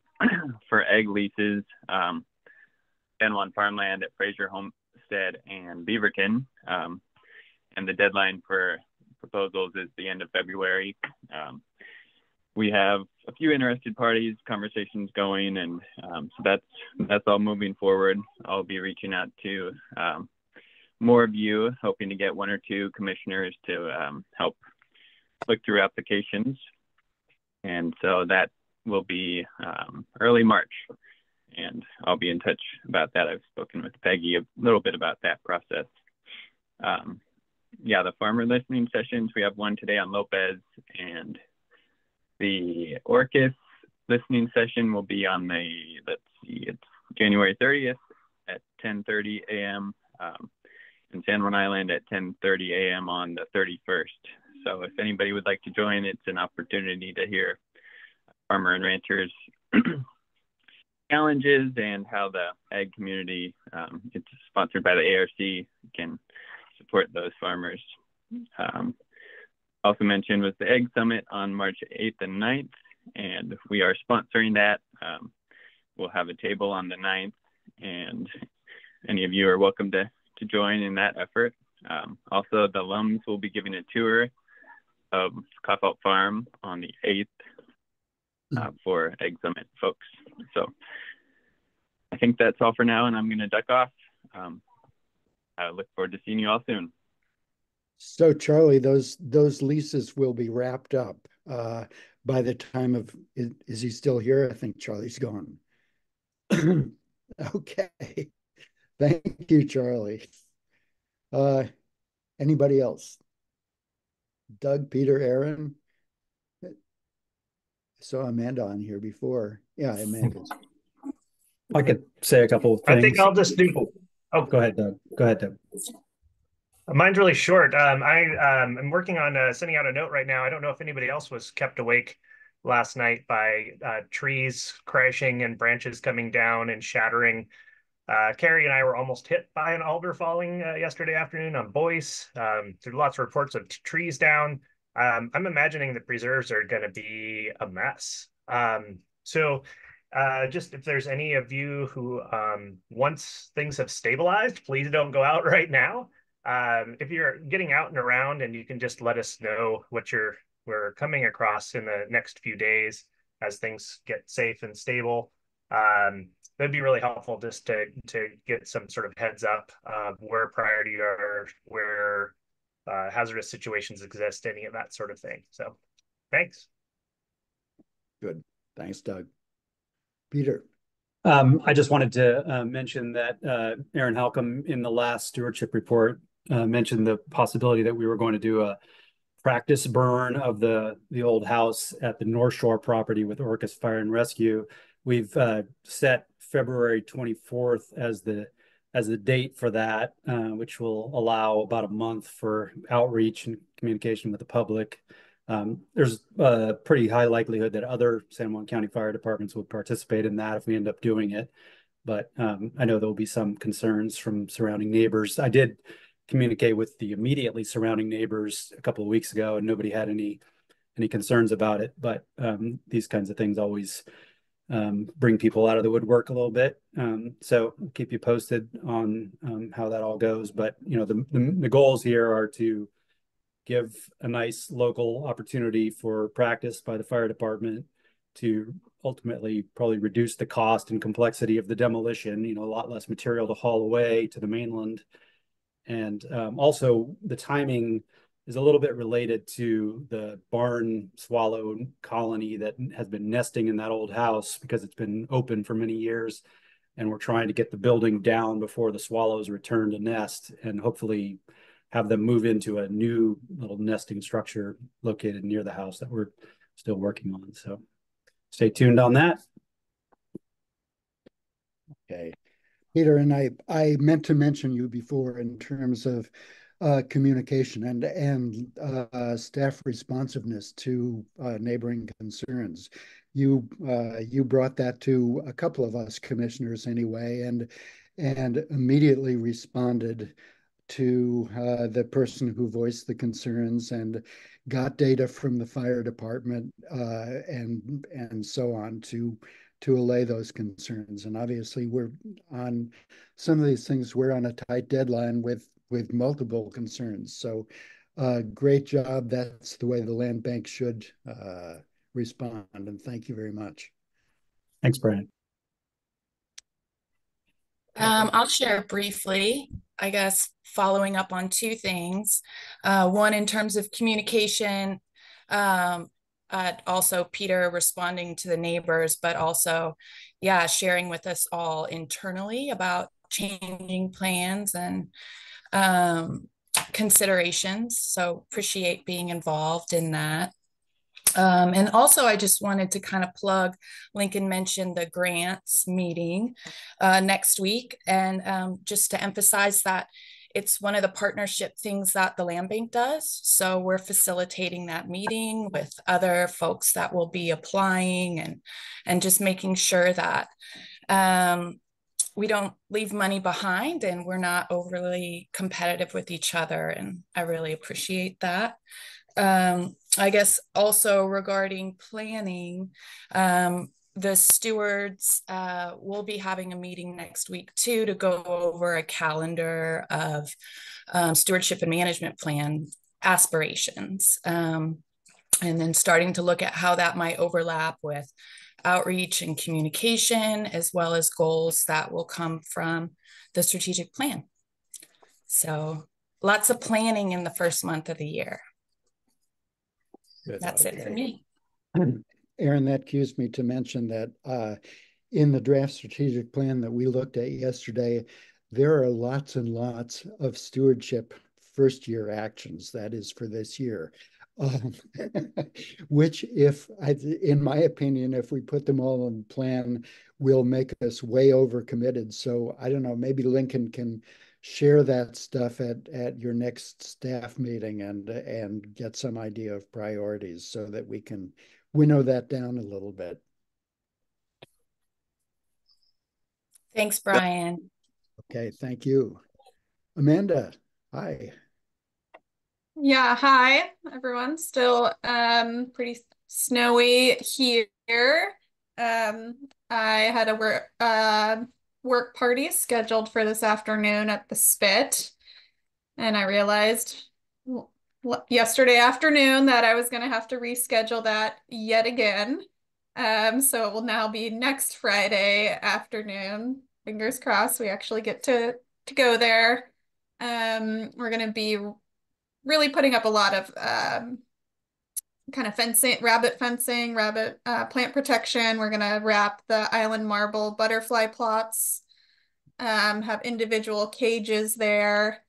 [SPEAKER 11] for egg leases, San Juan farmland at Fraser Homestead and Beaverton. And the deadline for proposals is the end of February. We have a few interested parties, conversations going, and so that's all moving forward. I'll be reaching out to more of you, hoping to get 1 or 2 commissioners to help look through applications. And so that will be early March, and I'll be in touch about that. I've spoken with Peggy a little bit about that process. Yeah, the farmer listening sessions, we have one today on Lopez, and the Orcas listening session will be on it's January 30th at 10:30 a.m. And in San Juan Island at 10:30 a.m. on the 31st. So if anybody would like to join, it's an opportunity to hear farmer and ranchers challenges and how the ag community, it's sponsored by the ARC, can support those farmers. Also mentioned was the Egg Summit on March 8th and 9th, and we are sponsoring that. We'll have a table on the 9th, and any of you are welcome to join in that effort. Also, the alums will be giving a tour of Kaufhout Farm on the 8th for Egg Summit folks. So I think that's all for now, and I'm going to duck off. I look forward to seeing you all soon.
[SPEAKER 1] So Charlie, those leases will be wrapped up by the time of, is he still here? I think Charlie's gone. Okay. Thank you, Charlie. Anybody else? Doug, Peter, Aaron? I saw Amanda on here before. Yeah, Amanda.
[SPEAKER 12] I could say a couple of things.
[SPEAKER 13] I think I'll just do. Oh,
[SPEAKER 12] go ahead, Doug. Go ahead, Doug.
[SPEAKER 13] Mine's really short. I'm working on sending out a note right now. I don't know if anybody else was kept awake last night by trees crashing and branches coming down and shattering. Carrie and I were almost hit by an alder falling yesterday afternoon on Boyce. There are lots of reports of trees down. I'm imagining the preserves are going to be a mess. So just if there's any of you who, once things have stabilized, please don't go out right now. If you're getting out and around, and you can just let us know what we're coming across in the next few days as things get safe and stable. That'd be really helpful just to get some sort of heads up where priority are, where hazardous situations exist, any of that sort of thing. So thanks.
[SPEAKER 1] Good. Thanks, Doug. Peter.
[SPEAKER 12] I just wanted to mention that Aaron Halcomb in the last stewardship report mentioned the possibility that we were going to do a practice burn of the old house at the North Shore property with Orcas Fire and Rescue. We've set February 24th as the date for that, which will allow about a month for outreach and communication with the public. There's a pretty high likelihood that other San Juan County fire departments would participate in that if we end up doing it. But I know there will be some concerns from surrounding neighbors. I did communicate with the immediately surrounding neighbors a couple of weeks ago, and nobody had any concerns about it. But these kinds of things always bring people out of the woodwork a little bit. So I'll keep you posted on how that all goes. But you know, the goals here are to give a nice local opportunity for practice by the fire department, to ultimately probably reduce the cost and complexity of the demolition, you know, a lot less material to haul away to the mainland. And also the timing is a little bit related to the barn swallow colony that has been nesting in that old house because it's been open for many years. And we're trying to get the building down before the swallows return to nest, and hopefully have them move into a new little nesting structure located near the house that we're still working on. So stay tuned on that.
[SPEAKER 1] Okay. Peter, and I meant to mention you before in terms of communication and staff responsiveness to neighboring concerns. You brought that to a couple of us commissioners anyway, and immediately responded to the person who voiced the concerns and got data from the fire department and so on to allay those concerns. And obviously we're on some of these things, we're on a tight deadline with multiple concerns. So great job. That's the way the land bank should respond. And thank you very much.
[SPEAKER 12] Thanks, Brian.
[SPEAKER 14] I'll share briefly, I guess, following up on two things. One, in terms of communication, also Peter responding to the neighbors, but also, yeah, sharing with us all internally about changing plans and considerations. So appreciate being involved in that. And also, I just wanted to kind of plug, Lincoln mentioned the grants meeting next week. And just to emphasize that it's one of the partnership things that the Land Bank does. So we're facilitating that meeting with other folks that will be applying, and just making sure that we don't leave money behind and we're not overly competitive with each other. And I really appreciate that. I guess also regarding planning, the stewards will be having a meeting next week too, to go over a calendar of stewardship and management plan aspirations. And then starting to look at how that might overlap with outreach and communication, as well as goals that will come from the strategic plan. So lots of planning in the first month of the year.
[SPEAKER 1] Good.
[SPEAKER 14] That's it for me.
[SPEAKER 1] Aaron, that cues me to mention that in the draft strategic plan that we looked at yesterday, there are lots and lots of stewardship first year actions, that is for this year. Which, in my opinion, if we put them all in the plan, will make us way over committed. So I don't know, maybe Lincoln can share that stuff at your next staff meeting and get some idea of priorities so that we can winnow that down a little bit.
[SPEAKER 14] Thanks, Brian.
[SPEAKER 1] Okay, thank you. Amanda, hi.
[SPEAKER 15] Yeah, hi everyone. Still pretty snowy here. I had a work party scheduled for this afternoon at the Spit, and I realized yesterday afternoon that I was going to have to reschedule that yet again. So it will now be next Friday afternoon. Fingers crossed we actually get to go there. We're going to be really putting up a lot of kind of fencing, rabbit plant protection. We're going to wrap the island marble butterfly plots, have individual cages there.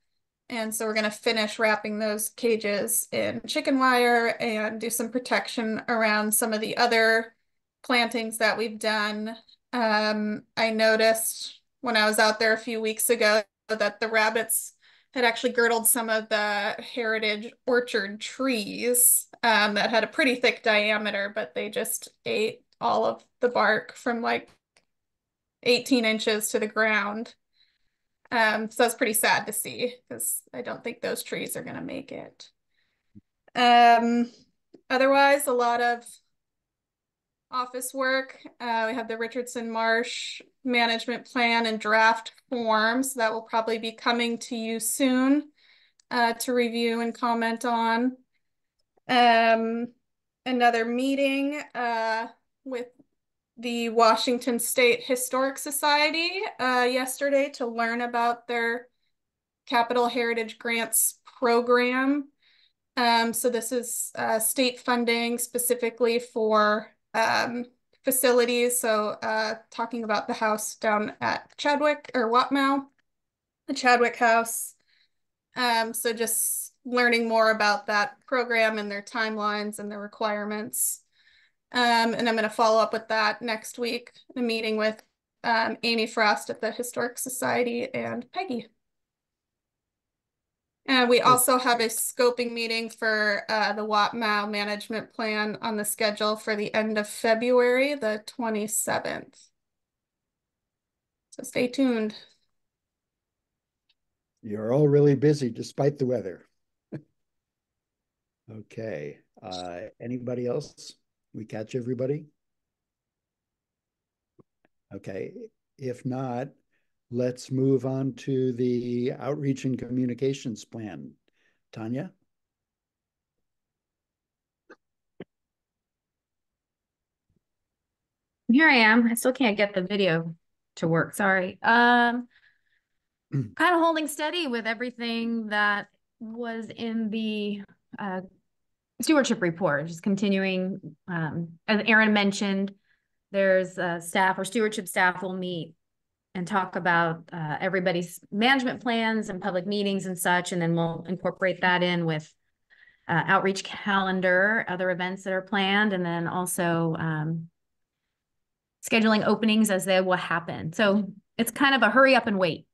[SPEAKER 15] And so we're going to finish wrapping those cages in chicken wire and do some protection around some of the other plantings that we've done. I noticed when I was out there a few weeks ago that the rabbits had actually girdled some of the heritage orchard trees that had a pretty thick diameter, but they just ate all of the bark from like 18 inches to the ground. So that's pretty sad to see, because I don't think those trees are going to make it. Otherwise, a lot of office work. We have the Richardson Marsh management plan and draft forms that will probably be coming to you soon to review and comment on. Another meeting with the Washington State Historic Society yesterday to learn about their Capital Heritage Grants program. So this is state funding specifically for facilities. So talking about the house down at Chadwick or Watmow, the Chadwick House. So just learning more about that program and their timelines and their requirements. And I'm going to follow up with that next week, a meeting with Amy Frost at the Historic Society and Peggy. And we also have a scoping meeting for the Watmow management plan on the schedule for the end of February, the 27th. So stay tuned.
[SPEAKER 1] You're all really busy despite the weather. Okay. Anybody else? We catch everybody? Okay. If not, let's move on to the outreach and communications plan. Tanya?
[SPEAKER 16] Here I am. I still can't get the video to work. Sorry. Kind of holding steady with everything that was in the stewardship report, just continuing. As Aaron mentioned, there's staff or stewardship staff will meet and talk about everybody's management plans and public meetings and such, and then we'll incorporate that in with outreach calendar, other events that are planned, and then also scheduling openings as they will happen. So it's kind of a hurry up and wait.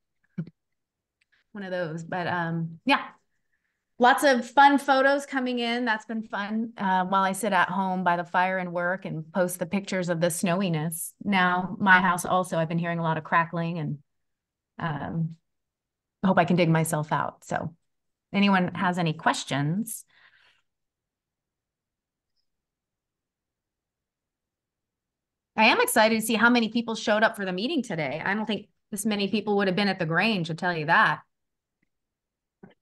[SPEAKER 16] one of those. But yeah, lots of fun photos coming in. That's been fun while I sit at home by the fire and work and post the pictures of the snowiness. Now, my house also, I've been hearing a lot of crackling, and I hope I can dig myself out. So anyone has any questions? I am excited to see how many people showed up for the meeting today. I don't think this many people would have been at the Grange, I'll tell you that.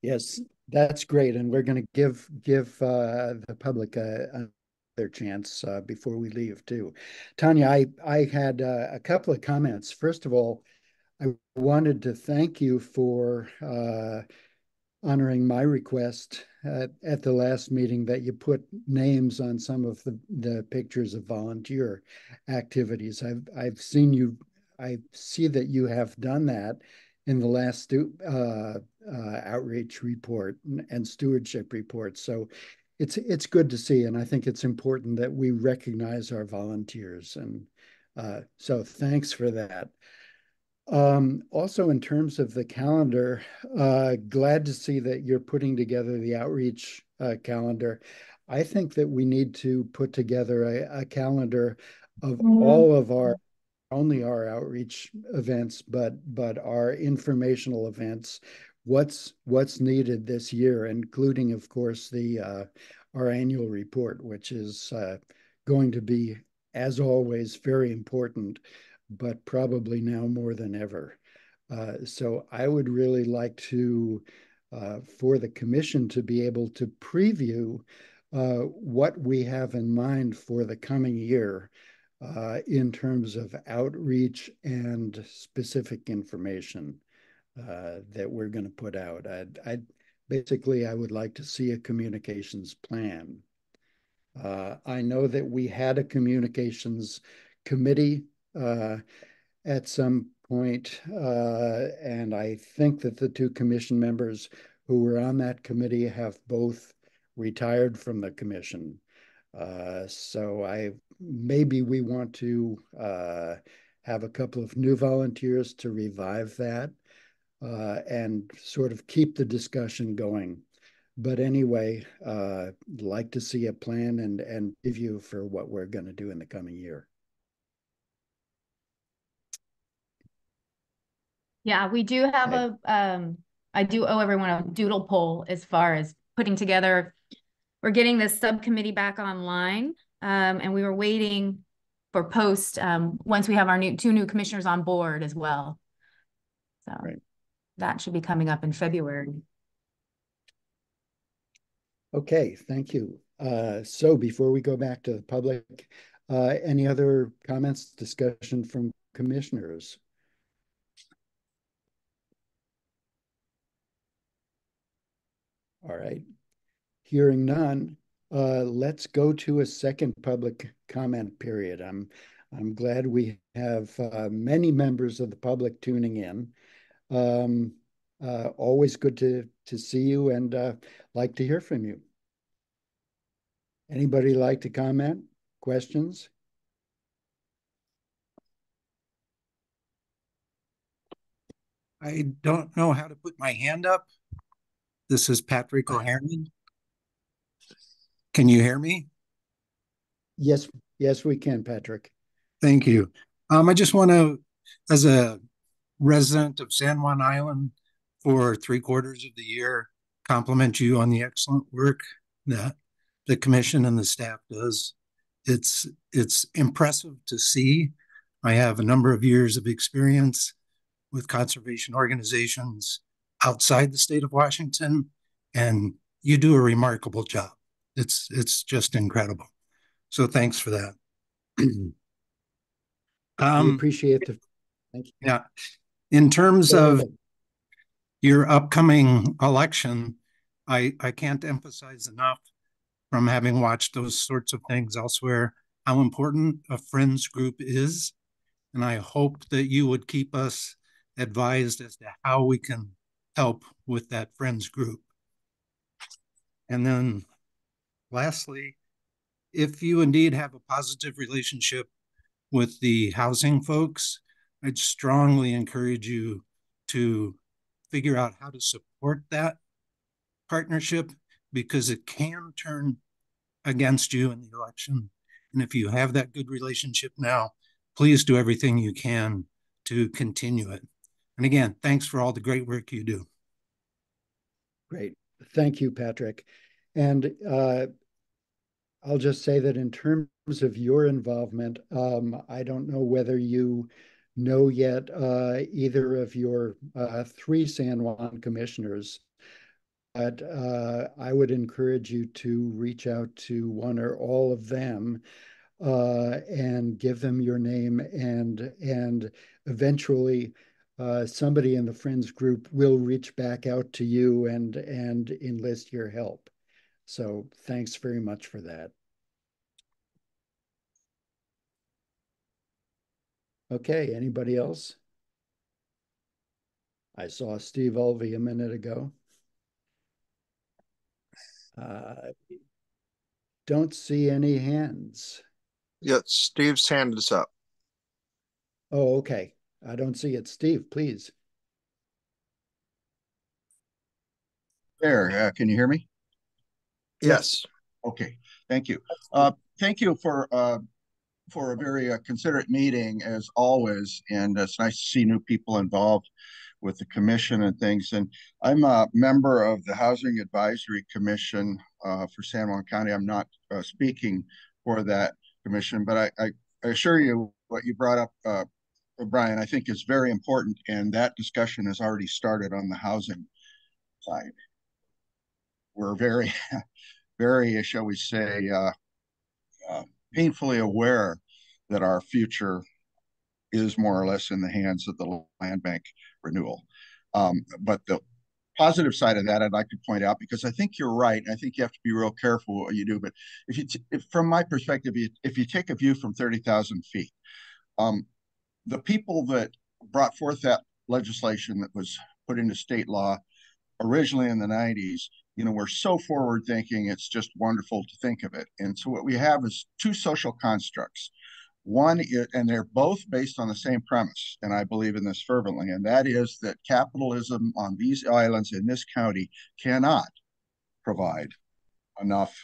[SPEAKER 1] Yes, that's great. And we're going to give the public another chance before we leave too. Tanya, I had a couple of comments. First of all, I wanted to thank you for honoring my request at the last meeting that you put names on some of the pictures of volunteer activities. I've seen you, I see that you have done that in the last outreach report and stewardship report. So it's good to see, and I think it's important that we recognize our volunteers, and so thanks for that. Also, in terms of the calendar, glad to see that you're putting together the outreach calendar. I think that we need to put together a calendar of all of our, only our outreach events, but our informational events. What's needed this year, including, of course, our annual report, which is going to be, as always, very important, but probably now more than ever. So I would really like to, for the commission to be able to preview what we have in mind for the coming year in terms of outreach and specific information that we're going to put out. Basically, I would like to see a communications plan. I know that we had a communications committee at some point, and I think that the two commission members who were on that committee have both retired from the commission. So maybe we want to have a couple of new volunteers to revive that and sort of keep the discussion going. But anyway, like to see a plan and review for what we're going to do in the coming year.
[SPEAKER 16] Yeah, we do have I do owe everyone a doodle poll as far as putting together. We're getting this subcommittee back online, and we were waiting for post once we have our two new commissioners on board as well. So that should be coming up in February.
[SPEAKER 1] Okay, thank you. So before we go back to the public, any other comments, discussion from commissioners? All right, hearing none, let's go to a second public comment period. I'm glad we have many members of the public tuning in. Always good to see you and like to hear from you. Anybody like to comment? Questions?
[SPEAKER 17] I don't know how to put my hand up. This is Patrick O'Hanlon. Can you hear me?
[SPEAKER 1] Yes, we can, Patrick.
[SPEAKER 17] Thank you. I just want to, as a resident of San Juan Island for 3/4 of the year, compliment you on the excellent work that the commission and the staff does. It's impressive to see. I have a number of years of experience with conservation organizations outside the state of Washington, and you do a remarkable job. It's just incredible. So thanks for that.
[SPEAKER 1] We appreciate the. Thank you.
[SPEAKER 17] Yeah. In terms of your upcoming election, I can't emphasize enough, from having watched those sorts of things elsewhere, how important a friends group is. And I hope that you would keep us advised as to how we can help with that friends group. And then lastly, if you indeed have a positive relationship with the housing folks, I'd strongly encourage you to figure out how to support that partnership, because it can turn against you in the election. And if you have that good relationship now, please do everything you can to continue it. And again, thanks for all the great work you do.
[SPEAKER 1] Great. Thank you, Patrick. And I'll just say that in terms of your involvement, I don't know whether you know yet either of your 3 San Juan commissioners, but I would encourage you to reach out to one or all of them and give them your name, and eventually somebody in the Friends group will reach back out to you and enlist your help. So thanks very much for that. Okay, anybody else? I saw Steve Ulvey a minute ago. Don't see any hands.
[SPEAKER 5] Yeah, Steve's hand is up.
[SPEAKER 1] Oh, okay. I don't see it. Steve, please.
[SPEAKER 18] There, can you hear me?
[SPEAKER 5] Yes.
[SPEAKER 18] Okay, thank you. Thank you for a very considerate meeting as always, and it's nice to see new people involved with the commission and things. And I'm a member of the Housing Advisory Commission for San Juan County. I'm not speaking for that commission, but I assure you what you brought up, Brian, I think is very important, and that discussion has already started on the housing side. We're very, very, shall we say, painfully aware that our future is more or less in the hands of the land bank renewal. But the positive side of that, I'd like to point out, because I think you're right. I think you have to be real careful what you do. But if from my perspective, if you take a view from 30,000 feet, the people that brought forth that legislation that was put into state law originally in the 90s, we're so forward thinking, it's just wonderful to think of it. And so what we have is 2 social constructs. One, and they're both based on the same premise, and I believe in this fervently, and that is that capitalism on these islands in this county cannot provide enough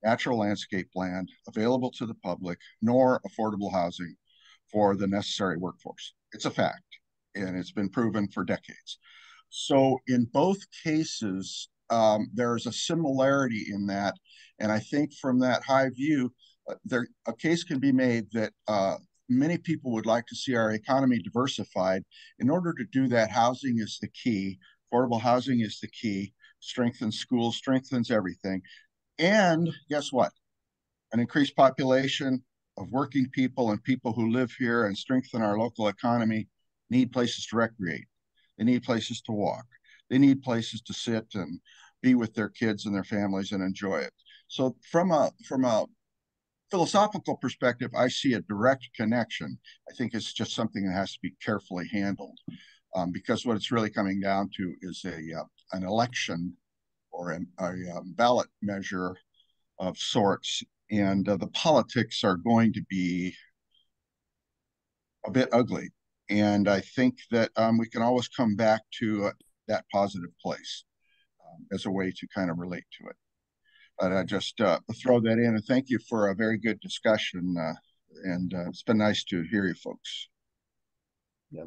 [SPEAKER 18] natural landscape land available to the public, nor affordable housing for the necessary workforce. It's a fact, and it's been proven for decades. So in both cases, there's a similarity in that. And I think from that high view, a case can be made that many people would like to see our economy diversified. In order to do that, housing is the key. Affordable housing is the key. Strengthens schools, strengthens everything. And guess what? An increased population of working people and people who live here and strengthen our local economy need places to recreate. They need places to walk. They need places to sit and be with their kids and their families and enjoy it. So from a philosophical perspective, I see a direct connection. I think it's just something that has to be carefully handled, because what it's really coming down to is an election or a ballot measure of sorts. And the politics are going to be a bit ugly. And I think that we can always come back to that positive place as a way to kind of relate to it. But I just throw that in, and thank you for a very good discussion. And it's been nice to hear you folks.
[SPEAKER 1] Yeah.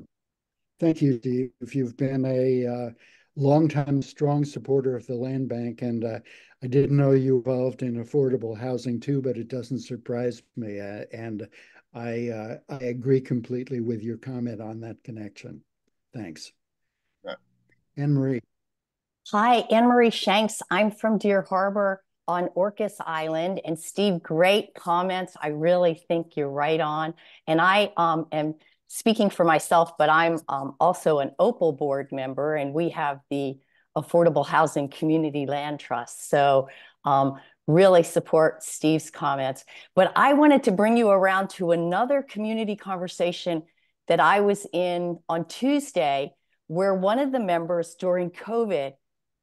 [SPEAKER 1] Thank you, Steve. You've been a longtime strong supporter of the land bank, and I didn't know you involved in affordable housing too, but it doesn't surprise me. And I agree completely with your comment on that connection. Thanks.
[SPEAKER 18] Yeah.
[SPEAKER 1] Anne Marie.
[SPEAKER 19] Hi, Anne Marie Shanks. I'm from Deer Harbor on Orcas Island. And Steve, great comments. I really think you're right on. And I am speaking for myself, but I'm also an OPAL board member, and we have the Affordable Housing Community Land Trust. So really support Steve's comments. But I wanted to bring you around to another community conversation that I was in on Tuesday, where one of the members during COVID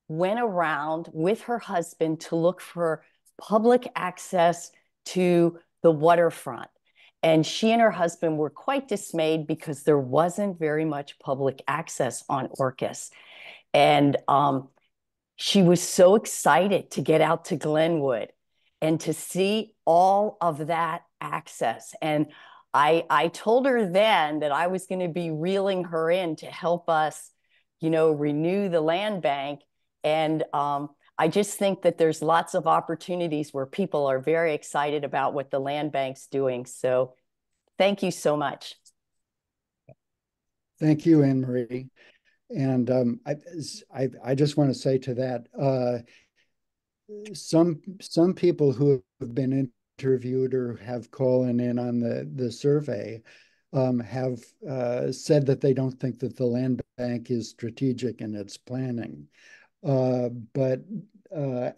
[SPEAKER 19] went around with her husband to look for public access to the waterfront. And she and her husband were quite dismayed because there wasn't very much public access on Orcas. And she was so excited to get out to Glenwood and to see all of that access. And I told her then that I was going to be reeling her in to help us, you know, renew the land bank. And I just think that there's lots of opportunities where people are very excited about what the land bank's doing. So thank you so much.
[SPEAKER 1] Thank you, Anne Marie. And I just want to say to that, some people who have been interviewed or have calling in on the survey have said that they don't think that the land bank is strategic in its planning. But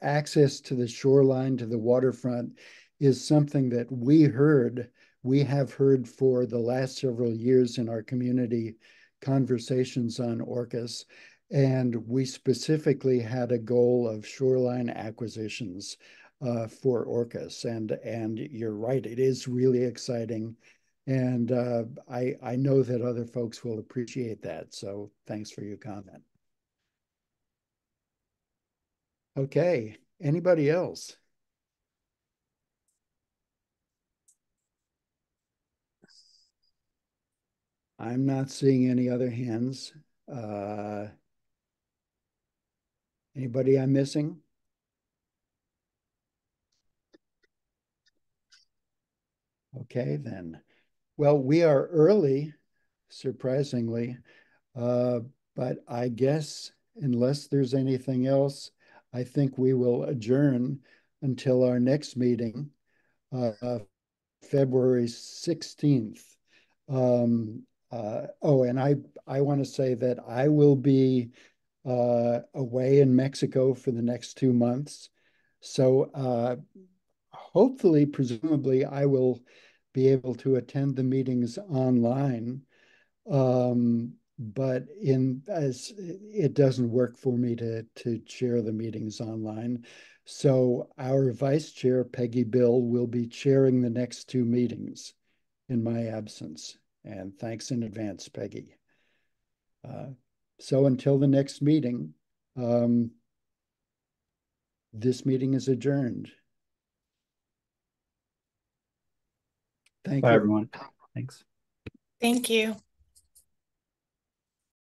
[SPEAKER 1] access to the shoreline, to the waterfront, is something that we have heard for the last several years in our community conversations on Orcas. And we specifically had a goal of shoreline acquisitions for Orcas. And you're right, it is really exciting. And I know that other folks will appreciate that. So thanks for your comment. Okay, anybody else? I'm not seeing any other hands. Anybody I'm missing? Okay, then. Well, we are early, surprisingly, but I guess unless there's anything else, I think we will adjourn until our next meeting, February 16th. Oh, and I want to say that I will be away in Mexico for the next 2 months. So hopefully, presumably, I will be able to attend the meetings online. But as it doesn't work for me to chair the meetings online. So our vice chair, Peggy Bill, will be chairing the next 2 meetings in my absence. And thanks in advance, Peggy. So until the next meeting, this meeting is adjourned. Thank you.
[SPEAKER 12] Bye, everyone. Thanks.
[SPEAKER 14] Thank you.